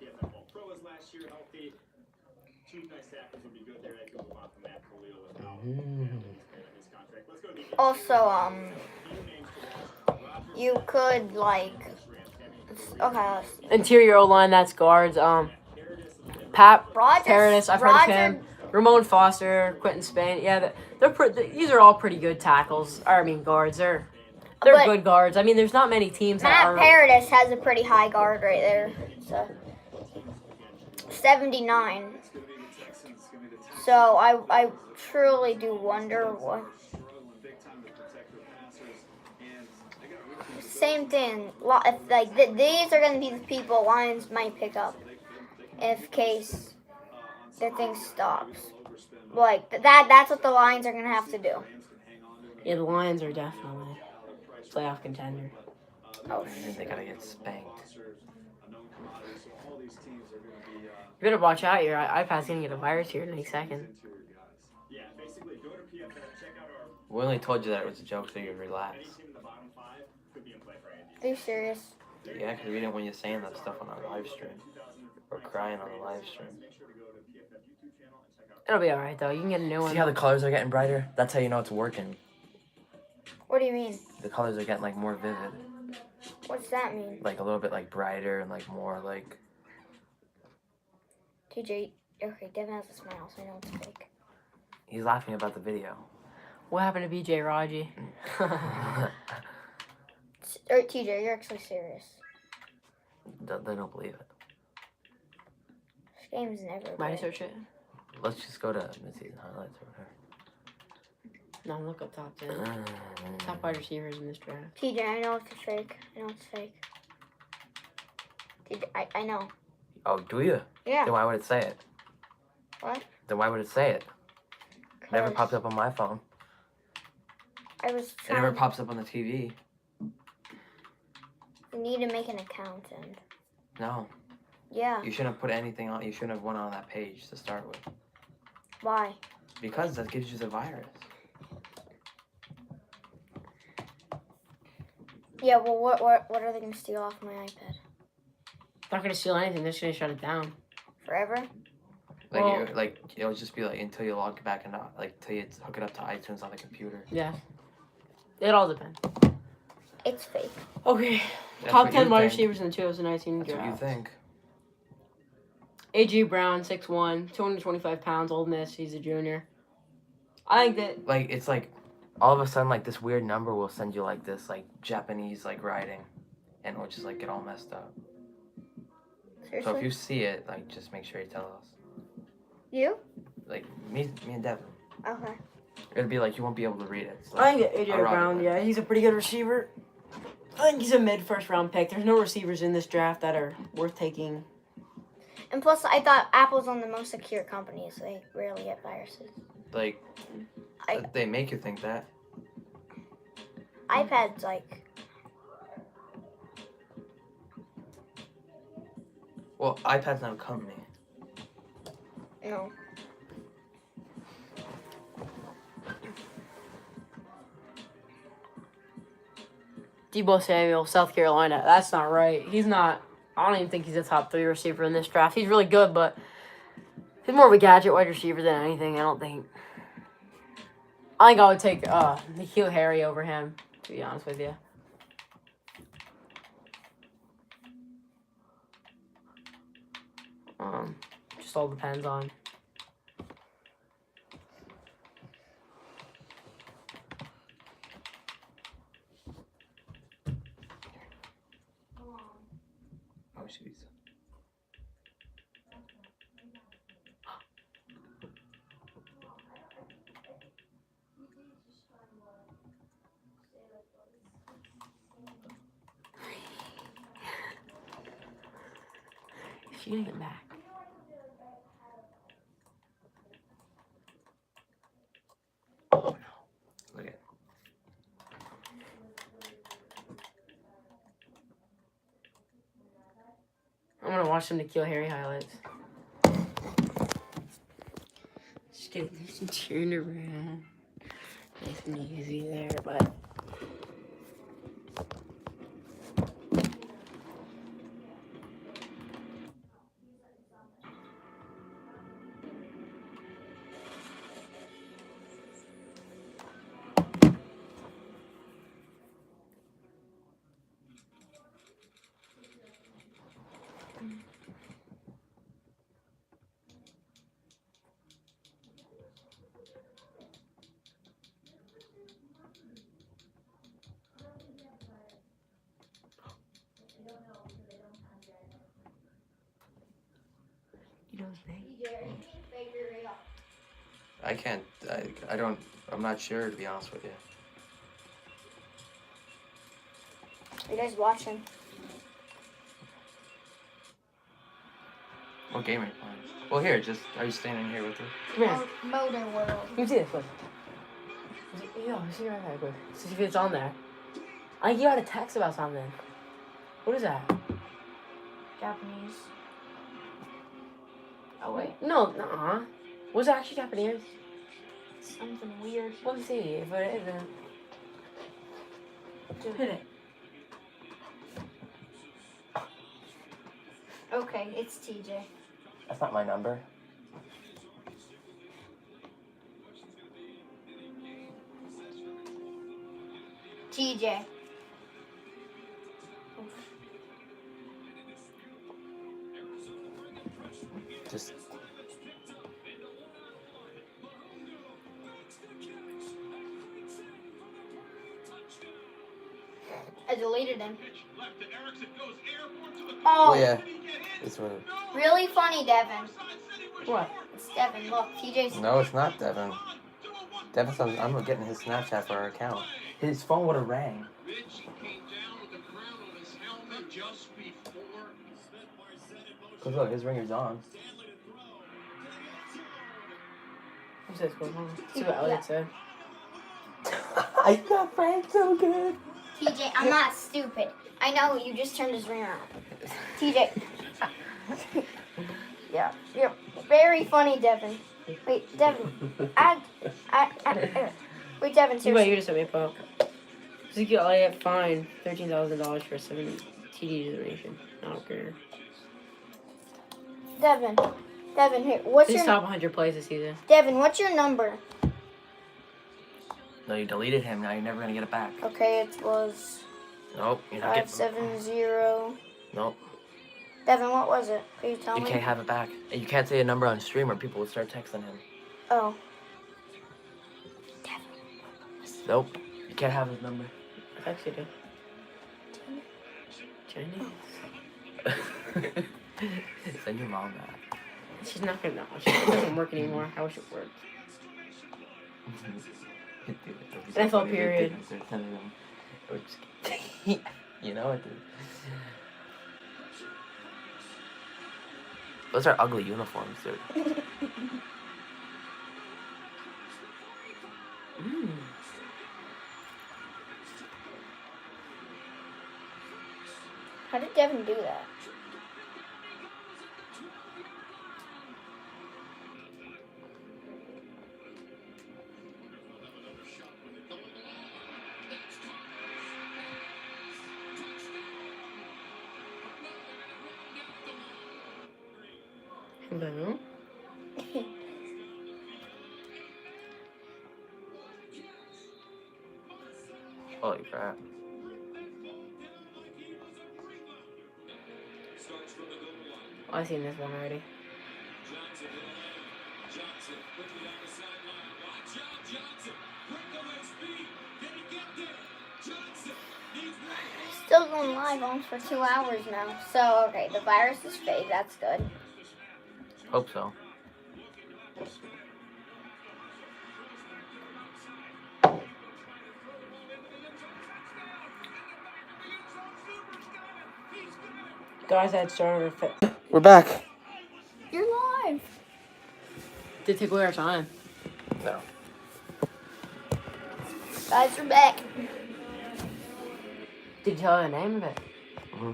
Also, you could like. Okay. Interior O-line, that's guards. Pat Rogers- Paradis, I've heard of him. Ramon Foster, Quentin Spain. Yeah, these are all pretty good tackles. Or, I mean, guards. They're But good guards. I mean, there's not many teams that Matt are. Paradis has a pretty high guard right there. So 79. So I truly do wonder what. Same thing. If, like these are gonna be the people Lions might pick up, if case their thing stops. Like that's what the Lions are gonna have to do. Yeah, the Lions are definitely playoff contender. Oh, They got to get spanked. You better watch out. Your iPad's gonna get a virus here in any second. We only told you that it was a joke so you'd relax. Are you serious? Yeah, because we didn't want you saying that stuff on our live stream. Or crying on the live stream. It'll be alright though. You can get a new one. See how the colors are getting brighter? That's how you know it's working. What do you mean? The colors are getting like more vivid. What's that mean? Like a little bit like brighter and like more like... TJ, okay, Devin has a smile, so I know it's fake. He's laughing about the video. What happened to BJ Raji? Or TJ, you're actually serious. They don't believe it. This game's never Might I good. search it? Let's just go to mid-season highlights or whatever. No, look up top 10. Top wide receivers in this draft. TJ, I know it's fake. I know it's fake. TJ, I know. Oh, do you? Yeah. Then why would it say it? What? Then why would it say it? It never 'Cause pops up on my phone. I was It never trying. pops up on the TV. You need to make an account and. No. Yeah. You shouldn't have put anything on. You shouldn't have went on that page to start with. Why? Because that gives you the virus. Yeah. Well, what are they gonna steal off my iPad? Not gonna steal anything. They're just gonna shut it down. Forever? Like, Well- it'll just be like until you log back into, like, till you hook it up to iTunes on the computer. Yeah. It all depends. It's fake. Okay. That's Top what 10 you wide think. receivers in the 2019 That's what you draft. think. A.J. Brown, 6'1", 225 pounds, Old Miss. He's a junior. I think that. Like, it's like, all of a sudden, like, this weird number will send you, like, this, like, Japanese, like, writing. And it'll just, like, get all messed up. Seriously? So if you see it, like, just make sure you tell us. You? Like, me and Devin. Okay. It'd be like, you won't be able to read it. So I think that A.J. I'll rock Brown, it. yeah, he's a pretty good receiver. I think he's a mid-first round pick. There's no receivers in this draft that are worth taking. And plus, I thought Apple's one of the most secure companies. They rarely get viruses. Like, they make you think that. iPad's like, Well, iPad's not a company. no. Debo Samuel, South Carolina. That's not right. He's not. I don't even think he's a top 3 receiver in this draft. He's really good, but he's more of a gadget wide receiver than anything. I don't think. I think I would take N'Keal Harry over him, to be honest with you. Just all depends on. Oh, jeez. Is she gonna get back? Look at. I'm gonna watch some N'Keal Harry highlights. Just getting this turned around. Nice and easy there, but. You don't think? I can't. I don't. I'm not sure, to be honest with you. Are you guys watching? What game are you playing? Well, here, just. Are you standing here with her? Come here. Motor World. Let me see this, quick. Yeah, see right there, quick. See if it's on there. I think you got a text about something. What is that? Japanese. Oh, wait. No, nuh-uh. Was it actually Japanese? Something weird. Let me see if it isn't. Hit it. Okay, it's TJ. That's not my number. TJ. Just. I deleted him. Oh, Oh, yeah. It's what. really funny, Devin. What? It's Devin. Look, TJ's. No, it's not Devin. Devin's on. I'm getting his Snapchat for our account. His phone would have rang. Cause look, his ringer's on. What's this going on? See what Elliot said. I got Frank so good. TJ, I'm not stupid. I know you just turned his ringer on. TJ. Yeah, you're very funny, Devin. Wait, Devin. Wait, Devin, See what seriously. you just sent me a poke. Ezekiel Elliott fined $13,000 for 7 TD donation. I don't care. Devin, here. What's He's your top 100 plays this season. Devin? What's your number? No, you deleted him. Now you're never gonna get it back. Okay, it was Nope, you're not getting. 570. Nope, Devin, what was it? Can you tell you me? can't have it back. And you can't say a number on stream or people will start texting him. Oh. Nope, you can't have his number. I actually do. Chinese. Send your mom that. She's not gonna know. It doesn't work anymore. I wish it worked. NFL period. You know it, dude. Those are ugly uniforms, dude. How did Devin do that? Boom. Holy crap. Oh, I've seen this one already. Still going live almost for 2 hours now. So, okay, the virus is fake. That's good. Hope so. Guys, I had started We're back. You're live. Did take away our time. No. Guys, we're back. Did you tell her the name of it? Mm-hmm.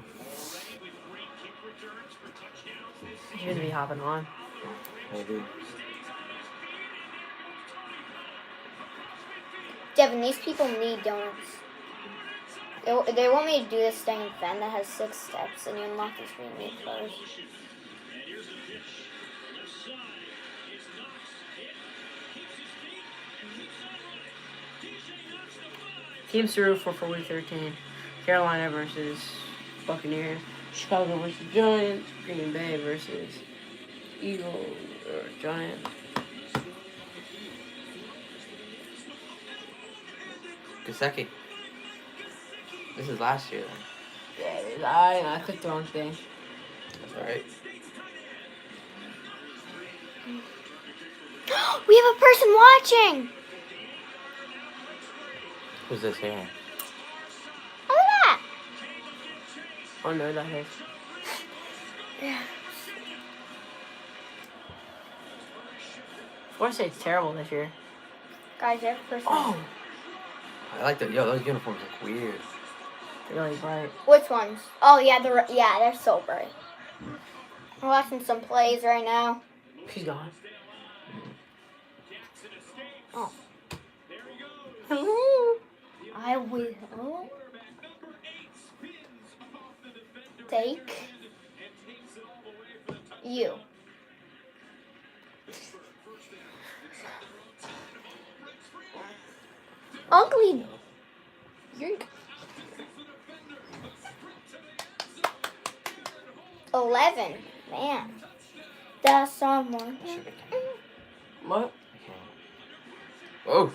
She's gonna be hopping on. Maybe. Devin, these people need donuts. They want me to do this thing in Fen that has 6 steps, and you unlock this green meat first. Teams through for week 13. Carolina versus Buccaneers. Chicago versus Giants. Green Bay versus Eagles or Giants. Gasecki. This is last year then. Yeah, it is. I clicked the wrong thing. That's alright. We have a person watching. Who's this here? Look at that. Oh no, that is. Yeah. Florida State's terrible this year. Guys, they have a person. Oh! I like that. Yo, those uniforms look weird. They're really bright. Which ones? Oh yeah, they're so bright. I'm watching some plays right now. She's gone. Oh. Hello. I will take you. Ugly. You're 11. Man. That's someone. What? Oh.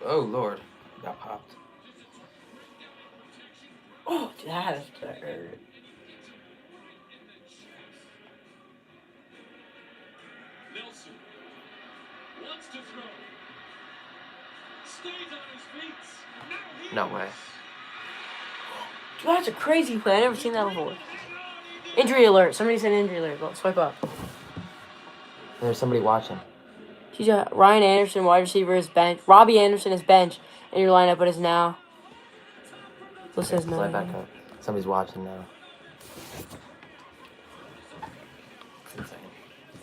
Oh, Lord. Got popped. Oh, that is hurt. Nelson wants to throw. Stays on his feet. No way. Dude, that's a crazy play. I've never seen that before. Injury alert. Somebody said injury alert. Go swipe up. There's somebody watching. She's got Ryan Anderson, wide receiver, is bench. Robbie Anderson is bench in your lineup, but is now. What says no? Slide back up. Somebody's watching now. It's insane.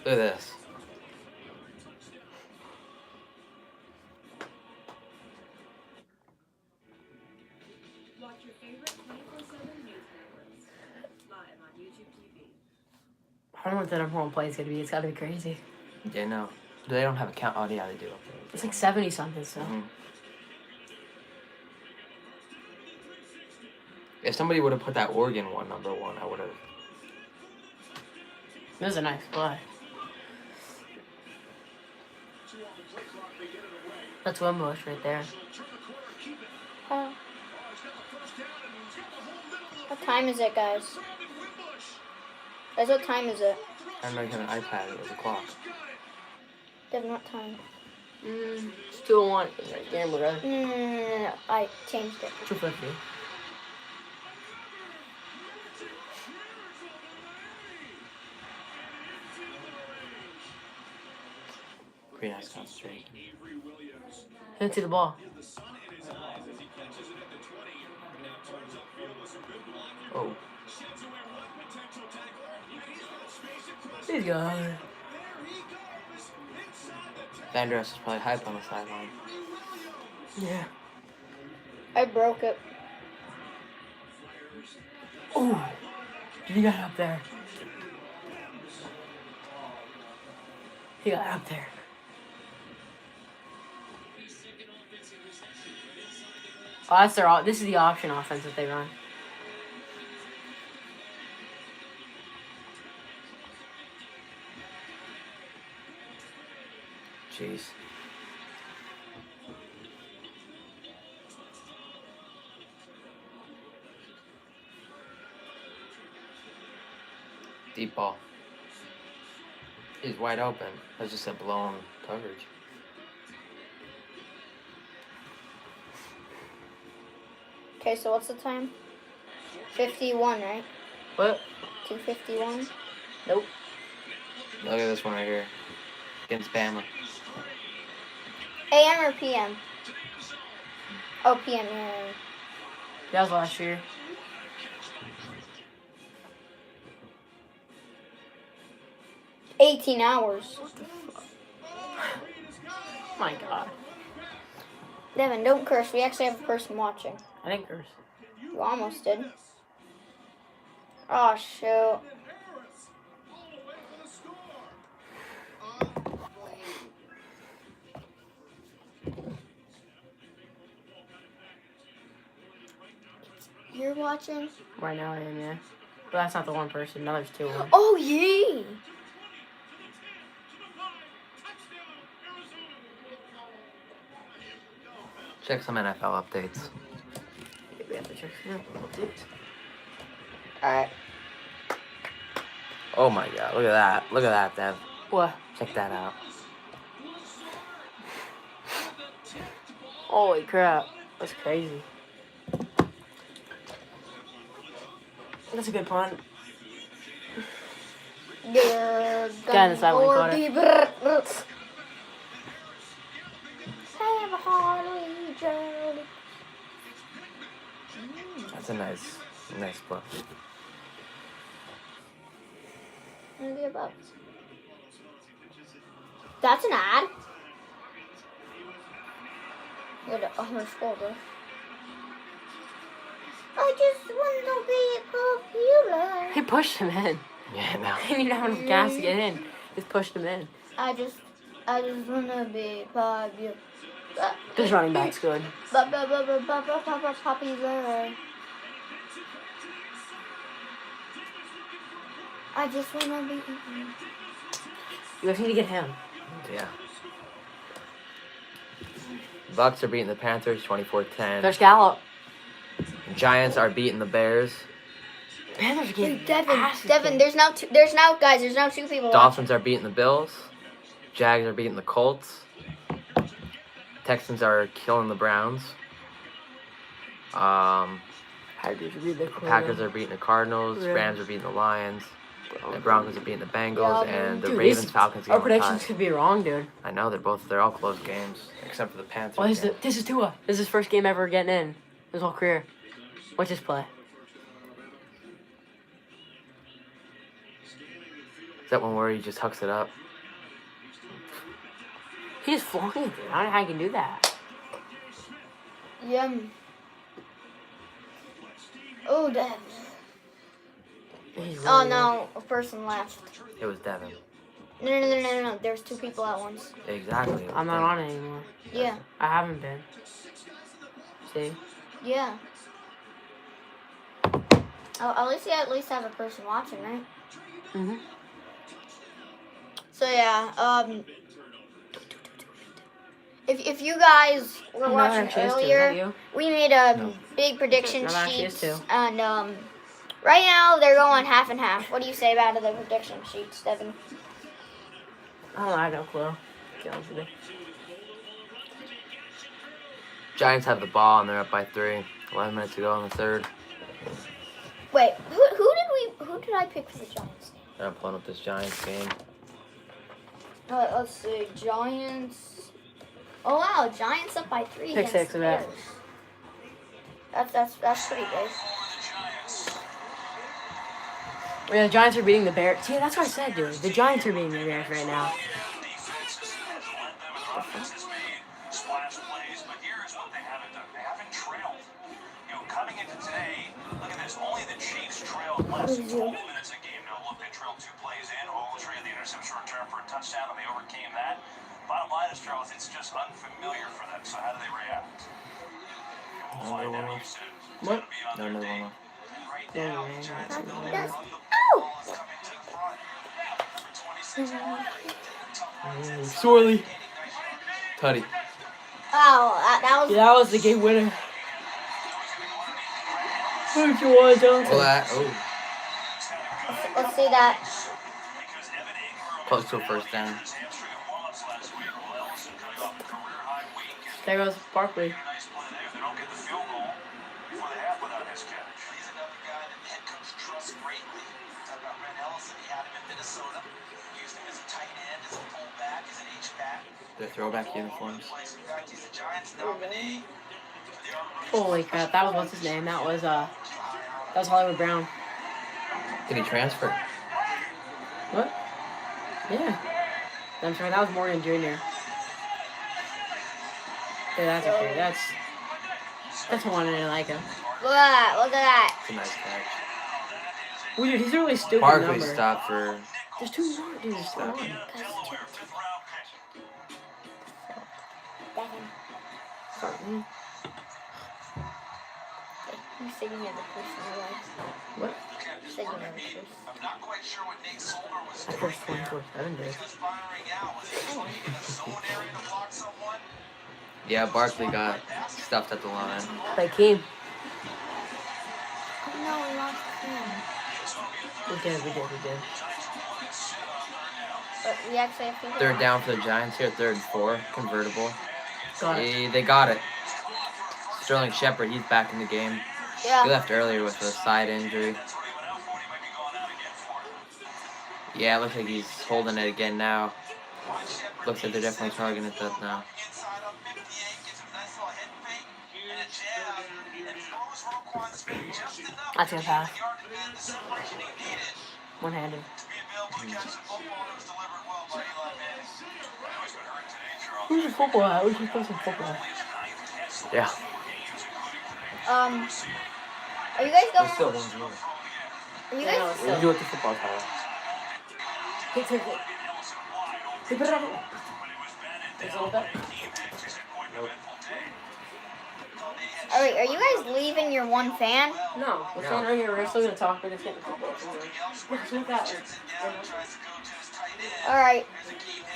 Look at this. Watch your favorite 24/7 news networks live on YouTube TV. I don't know what the number one play is going to be. It's got to be crazy. Yeah, no. They don't have a count. Oh, yeah, they do. It's like 70 something, so. Mm-hmm. If somebody would have put that Oregon one number 1, I would have. This is a nice play. That's Wimbush right there. What time is it, guys? Guys, what time is it? I don't know, you have an iPad. It was a clock. Devin, what time? It's 2:01. It's right there, bro. No. I changed it. 2:50. Green has concentrate. Hit to the ball. Oh. He's gone. Vandross is probably hype on the sideline. Yeah. I broke it. Oh, he got up there. He got up there. Oh, that's their. This is the option offense that they run. Jeez. Deep ball. He's wide open. That's just a blown coverage. Okay, so what's the time? 51, right? What? 2:51. Nope. Look at this one right here. Against Bama. AM or PM? Oh, PM. Yeah. That was last year. $18 hours. My God. Devin, don't curse. We actually have a person watching. I didn't curse. You almost did. Oh, shoot. You're watching? Right now I am, yeah. But that's not the one person. Now there's two. Oh, yeah. Check some NFL updates. We have to check some updates. Alright. Oh my god, look at that. Look at that, Dev. What? Check that out. Holy crap. That's crazy. That's a good punt. You're Guy on the sideline caught it. Have a Harley journey. That's a nice play. Maybe about. That's an ad. Good on her shoulder. I just want to be popular. He pushed him in. Yeah, no. He didn't have enough gas to get in. Just pushed him in. I just want to be popular. This running back's good. Popular. I just want to be. You guys need to get him. Yeah. Bucks are beating the Panthers 24-10. There's Gallup. Giants are beating the Bears. Panthers are getting Devin, there's now two people. Dolphins are beating the Bills. Jags are beating the Colts. Texans are killing the Browns. Packers are beating the Cardinals. Rams are beating the Lions. The Broncos are beating the Bengals, and the Dude, Ravens Falcons. Our predictions could be wrong, dude. I know they're all close games except for the Panthers. Well, this is Tua. This is his first game ever getting in his whole career. Watch this play. Is that one where he just hucks it up? He just flung it, dude. I don't know how he can do that. Yeah. Oh, Devin. Really Oh no, a person left. It was Devin. No. There's two people at once. Exactly. I'm not on it anymore. Yeah. I haven't been. See? Yeah. Oh, at least you have a person watching, right? Mhm. So yeah, if you guys were watching earlier, we made a big prediction sheet, and right now they're going half and half. What do you say about the prediction sheets, Devin? I have no clue. Get on today. Giants have the ball and they're up by 3. 11 minutes to go in the third. Wait, who did I pick for the Giants? I'm pulling up this Giants game. Let's see. Giants. Oh wow, Giants up by 3 Pick against six the of that. Bears. That's pretty good. Yeah, the Giants are beating the Bears. See, that's what I said, dude. The Giants are beating the Bears right now. Splash plays, but here's what they haven't done. They haven't trailed. You know, coming into today, look at this. Only the Chiefs trailed less than 12 minutes a game. Now look, they trailed 2 plays in. Ogletree had the interception return for a touchdown, and they overcame that. Bottom line is, Charles, it's just unfamiliar for them. So how do they react? And we'll find out. You said it's What? gonna be on No, their another day. one. Right now, the Giants are building Yes. around the Ow! ball is coming to the front. Number 26, Sorely. Tutty. Wow, that was. Yeah, that was the game winner. Who'd you want, Johnson? Oh, that. Oh, Let's see that. close to a first down. There goes Barkley. Nice play there. They don't get the field goal before they have without his catch. He's another guy that the head coach trusts greatly. Talk about Ren Ellison. He had him in Minnesota. Used him as a tight end, as a fullback, as an H-back. Their throwback uniforms. In fact, he's a Giants nominee. Holy crap, that was what's his name? That was Hollywood Brown. Did he transfer? What? Yeah. I'm sorry, that was Morgan Jr. Yeah, that's okay. That's one I like him. Look at that. Look at that. It's a nice catch. Well, dude, he's a really stupid Barkley number. stopped for. There's 2 more, dude. There's 2 more. You said you never first in your life. What? You said you never first. I'm not quite sure what Nate Solder was I doing first there. 24/7, dude. He was firing out. Was he just looking in a zone area to block someone? Yeah, Barkley got stuffed at the line. Like him. Oh no, we lost the game. We did. But we actually have to. Third down for the Giants here. 3rd and 4. Convertible. Got it. They got it. Sterling Shepard, he's back in the game. He Yeah. left earlier with a side injury. Yeah, it looks like he's holding it again now. Looks like they're definitely targeting it up now. Inside up 58, gets him a nice little head fake and a jab, and throws Roquan Smith just enough That's to a give pass. the yard man the separation he needed One-handed. to be available to catch the football that was delivered well by Eli Manning. He's been hurt today, Charles. Who's the football at? We should play some football. Yeah. Are you guys going? Still 1-0. Are you Yeah, guys? We'll do it the football time. Take it. Put it up. Is it okay? Are you guys leaving your one fan? No, we're staying right here. We're still gonna talk. We're just getting football. Look at that. All right,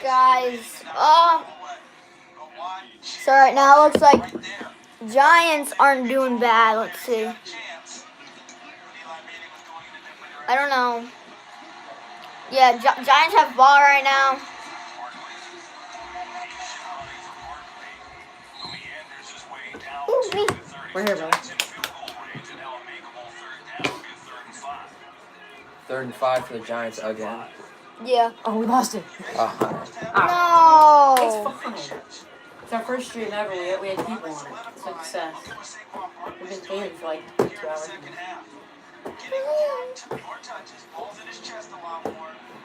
guys. So right now it looks like Giants aren't doing bad. Let's see. I don't know. Yeah, Giants have ball right now. Ooh, me. We're here, brother. 3rd and 5 for the Giants again. Yeah. Oh, we lost it. Uh-huh. It's No. fine. It's our first stream ever. We had people on it. Success. We've been playing for like 2 hours.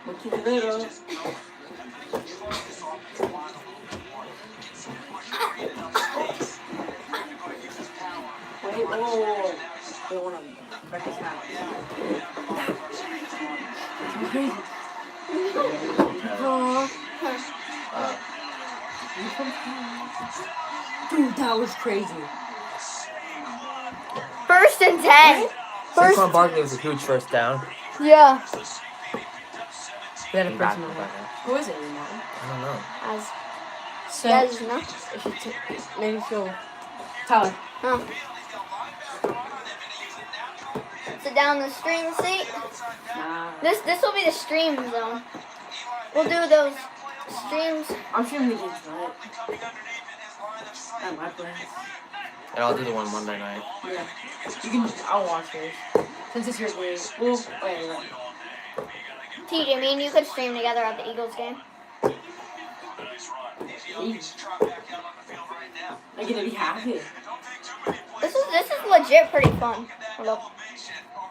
What you do? Wait, whoa. We want to break this out. It's crazy. Dude, that was crazy. 1st and 10. Saquon Barkley was a huge first down. Yeah. We had a He backed person up on by it. now. Who is it anymore? I don't know. As So, guys know. if you maybe feel Tyler. Huh. Sit down in the stream seat. Nah. This will be the stream zone. We'll do those streams. I'm streaming the game tonight. At my place. And I'll do the one Monday night. Yeah. You can. I'll watch yours. Since it's your game. Well, wait. TJ, me and you could stream together at the Eagles game. I'm gonna be happy. This is legit pretty fun. Hold up.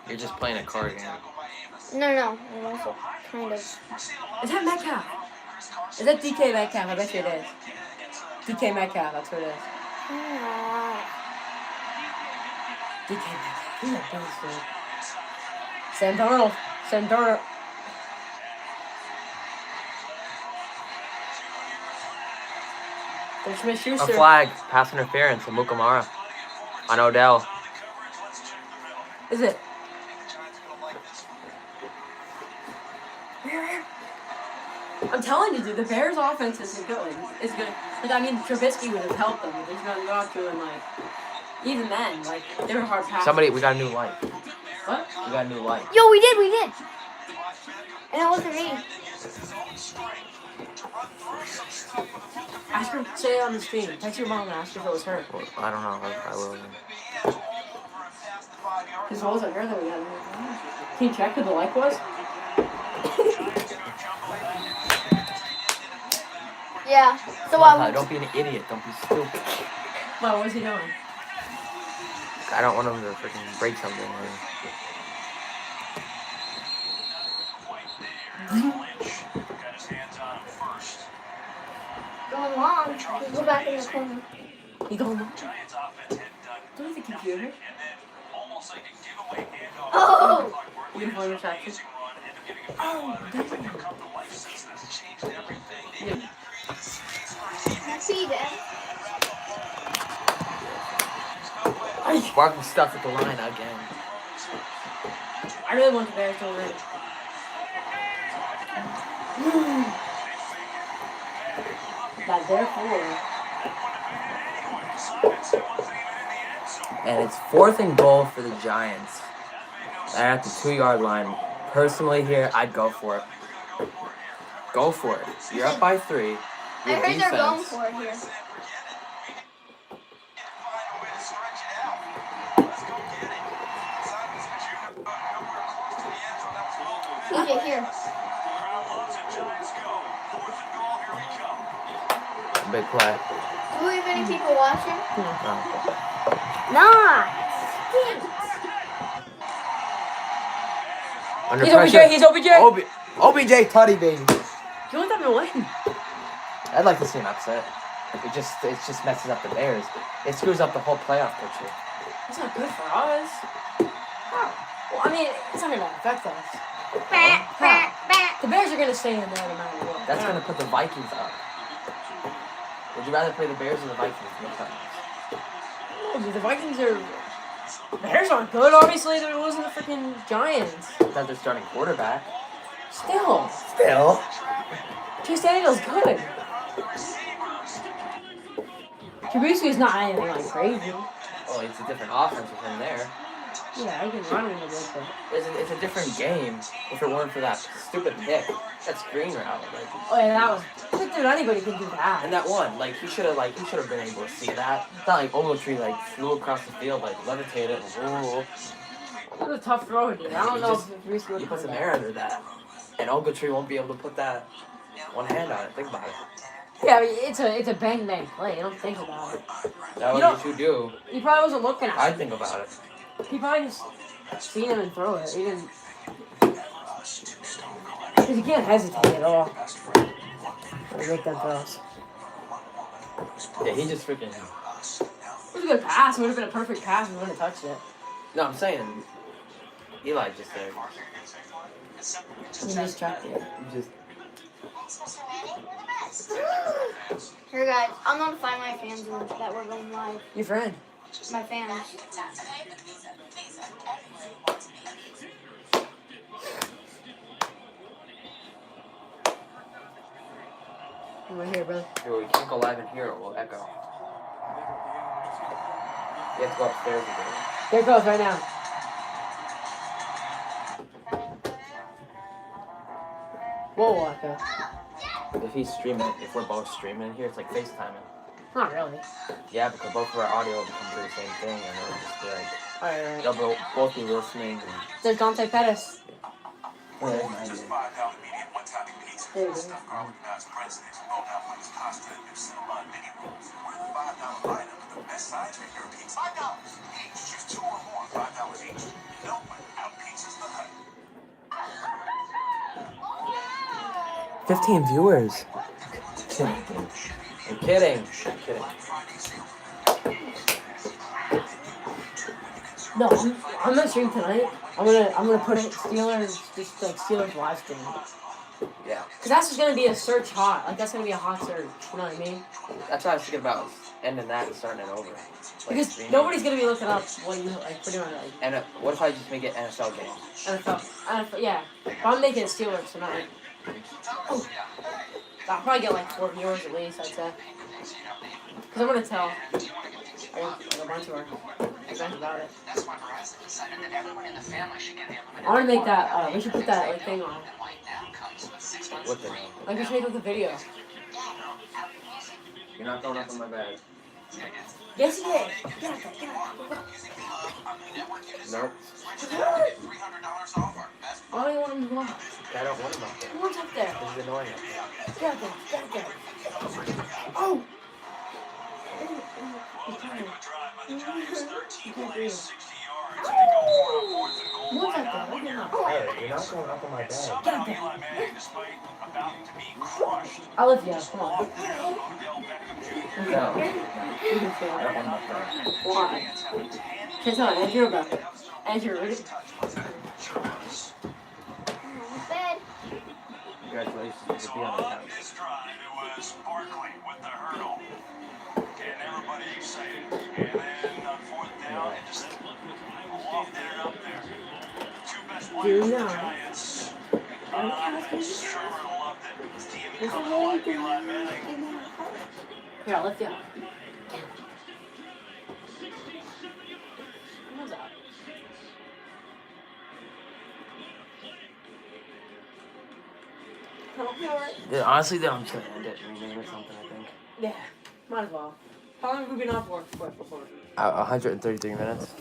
You're just playing a card game. No. I'm also kind of. Is that Metcalf? Is that DK Metcalf? I bet you it is. DK Metcalf, that's what it is. DK Metcalf. He's a beast, dude. Sam Darnold. There's Smith A Schuster. flag, pass interference, and Mukamara on Odell. Is it? I'm telling you, dude, the Bears' offense isn't good. It's good. Like, I mean, Trubisky would have helped them, but they just got to go out through and, like, even then, like, they were hard passing. We got a new light. What? We got a new light. Yo, we did. And it wasn't me. Ask her, say it on the stream. Text your mom and ask her if it was her. Well, I don't know. I will. Because it wasn't her that we got. Can you check who the like was? Yeah. So Don't be an idiot. Don't be stupid. What was he doing? I don't want him to freaking break something. Going long. Go back in the corner. He going long. Don't hit the computer. Oh! You can hold your traction. Oh, damn. See that? Barkley stuck at the line again. I really want the Bears to win. That therefore. And it's 4th and goal for the Giants. They're at the 2-yard line. Personally here, I'd go for it. Go for it. You're up by 3. I heard they're going for it here. CJ, here. Big play. Do we have any people watching? No. Nice. Under He's pressure. OBJ, he's OBJ. OBJ Tutty, baby. You want them to win? I'd like to see an upset. It just messes up the Bears. It screws up the whole playoff picture. That's not good for us. Well, I mean, it's not going to affect us. The Bears are going to stay in there no matter what. That's going to put the Vikings up. Would you rather play the Bears or the Vikings next time? No, dude, the Vikings are... The Bears aren't good, obviously. They're losing the freaking Giants. Without their starting quarterback. Still. Chase Daniel's good. Trubisky's not anything like crazy. Oh, it's a different offense with him there. Yeah, I can run a little bit, but... It's a different game if it weren't for that stupid pick. That screen route. Like, oh, yeah, that was... Dude, anybody can do that. and that one, like, he should have been able to see that. It's not like Ogletree, like, flew across the field, like, levitated. Whoa. That was a tough throw, dude. I don't know if Trubisky would You put put some air under that. And Ogletree won't be able to put that one hand on it. Think about it. Yeah, I mean, it's a bang play. You don't think about it. That's You what you should do. He probably wasn't looking at it. I'd think about it. He probably just seen him and throw it. He didn't. Because he can't hesitate at all. To make them throws. Yeah, he just freaking... It was a good pass. It would have been a perfect pass if he wouldn't have touched it. No, I'm saying... Eli just there. He just tracked it. He just... Here, guys, I'm gonna find my fans that we're going live. Your friend. My fans. I'm right here, brother. Yo, we can't go live in here, it will echo. You have to go upstairs again. There it goes right now. Whoa, echo. If he's streaming, if we're both streaming here, it's like FaceTiming. Not really. Yeah, because both of our audio will come to the same thing, and it'll just be like... Alright. They'll both be listening. And... There's Dante Pettis. Oh, there's 90. There you go. Stuffed garlic knots, breadsticks, rolled out with pasta, and new Cinnabon mini rolls. We're the $5 lineup, the best size for your pizza. $5 each. Choose 2 or more. $5 each. No one outpizzas the Hut. 15 viewers. I'm kidding. No, I'm not streaming tonight. I'm gonna put it Steelers, just like Steelers live stream. Yeah. Cause that's just gonna be a search hot. Like that's gonna be a hot search. You know what I mean? That's what I was thinking about, ending that and starting it over. Like Because streaming. nobody's gonna be looking up what you like pretty much like And what if I just make it NFL game? NFL, yeah. But I'm making it Steelers tonight. Oh. I'll probably get like 4 viewers at least, I'd say. Cause I'm gonna tell like a bunch of our friends about it. I wanna make that, we should put that like thing on. What the? Like we should make like a video. You're not throwing up in my bag. Yes, you did. Nope. Why do you want him to block? I don't want him up there. What's up there? This is annoying up there. Get out there. Get out there. Oh! Well, the drive by the Giants, 13 plays, 60 yards, and they go for a 4th and goal. What's Why up not there? when you're Hey, you're not going up in my bag. somehow Eli Manning, despite about to be crushed, I'll lift you up. Come on. off there, Odell Beckham Jr. No. You can feel I don't want him up there. Why? Check out Andrew about it. Andrew, ready? Bed. Congratulations. So You'll be on the on couch. this drive, it was Barkley with the hurdle, and everybody excited. And then on 4th down, it just lofted it up there. 2 best players for the Giants. Sherman loved it. Stevie coming like Eli Manning. Here, I'll lift you up. What's up? Dude, honestly, though, I'm just gonna end it and rename it something, I think. Yeah, might as well. How long have we been on for? 133 minutes.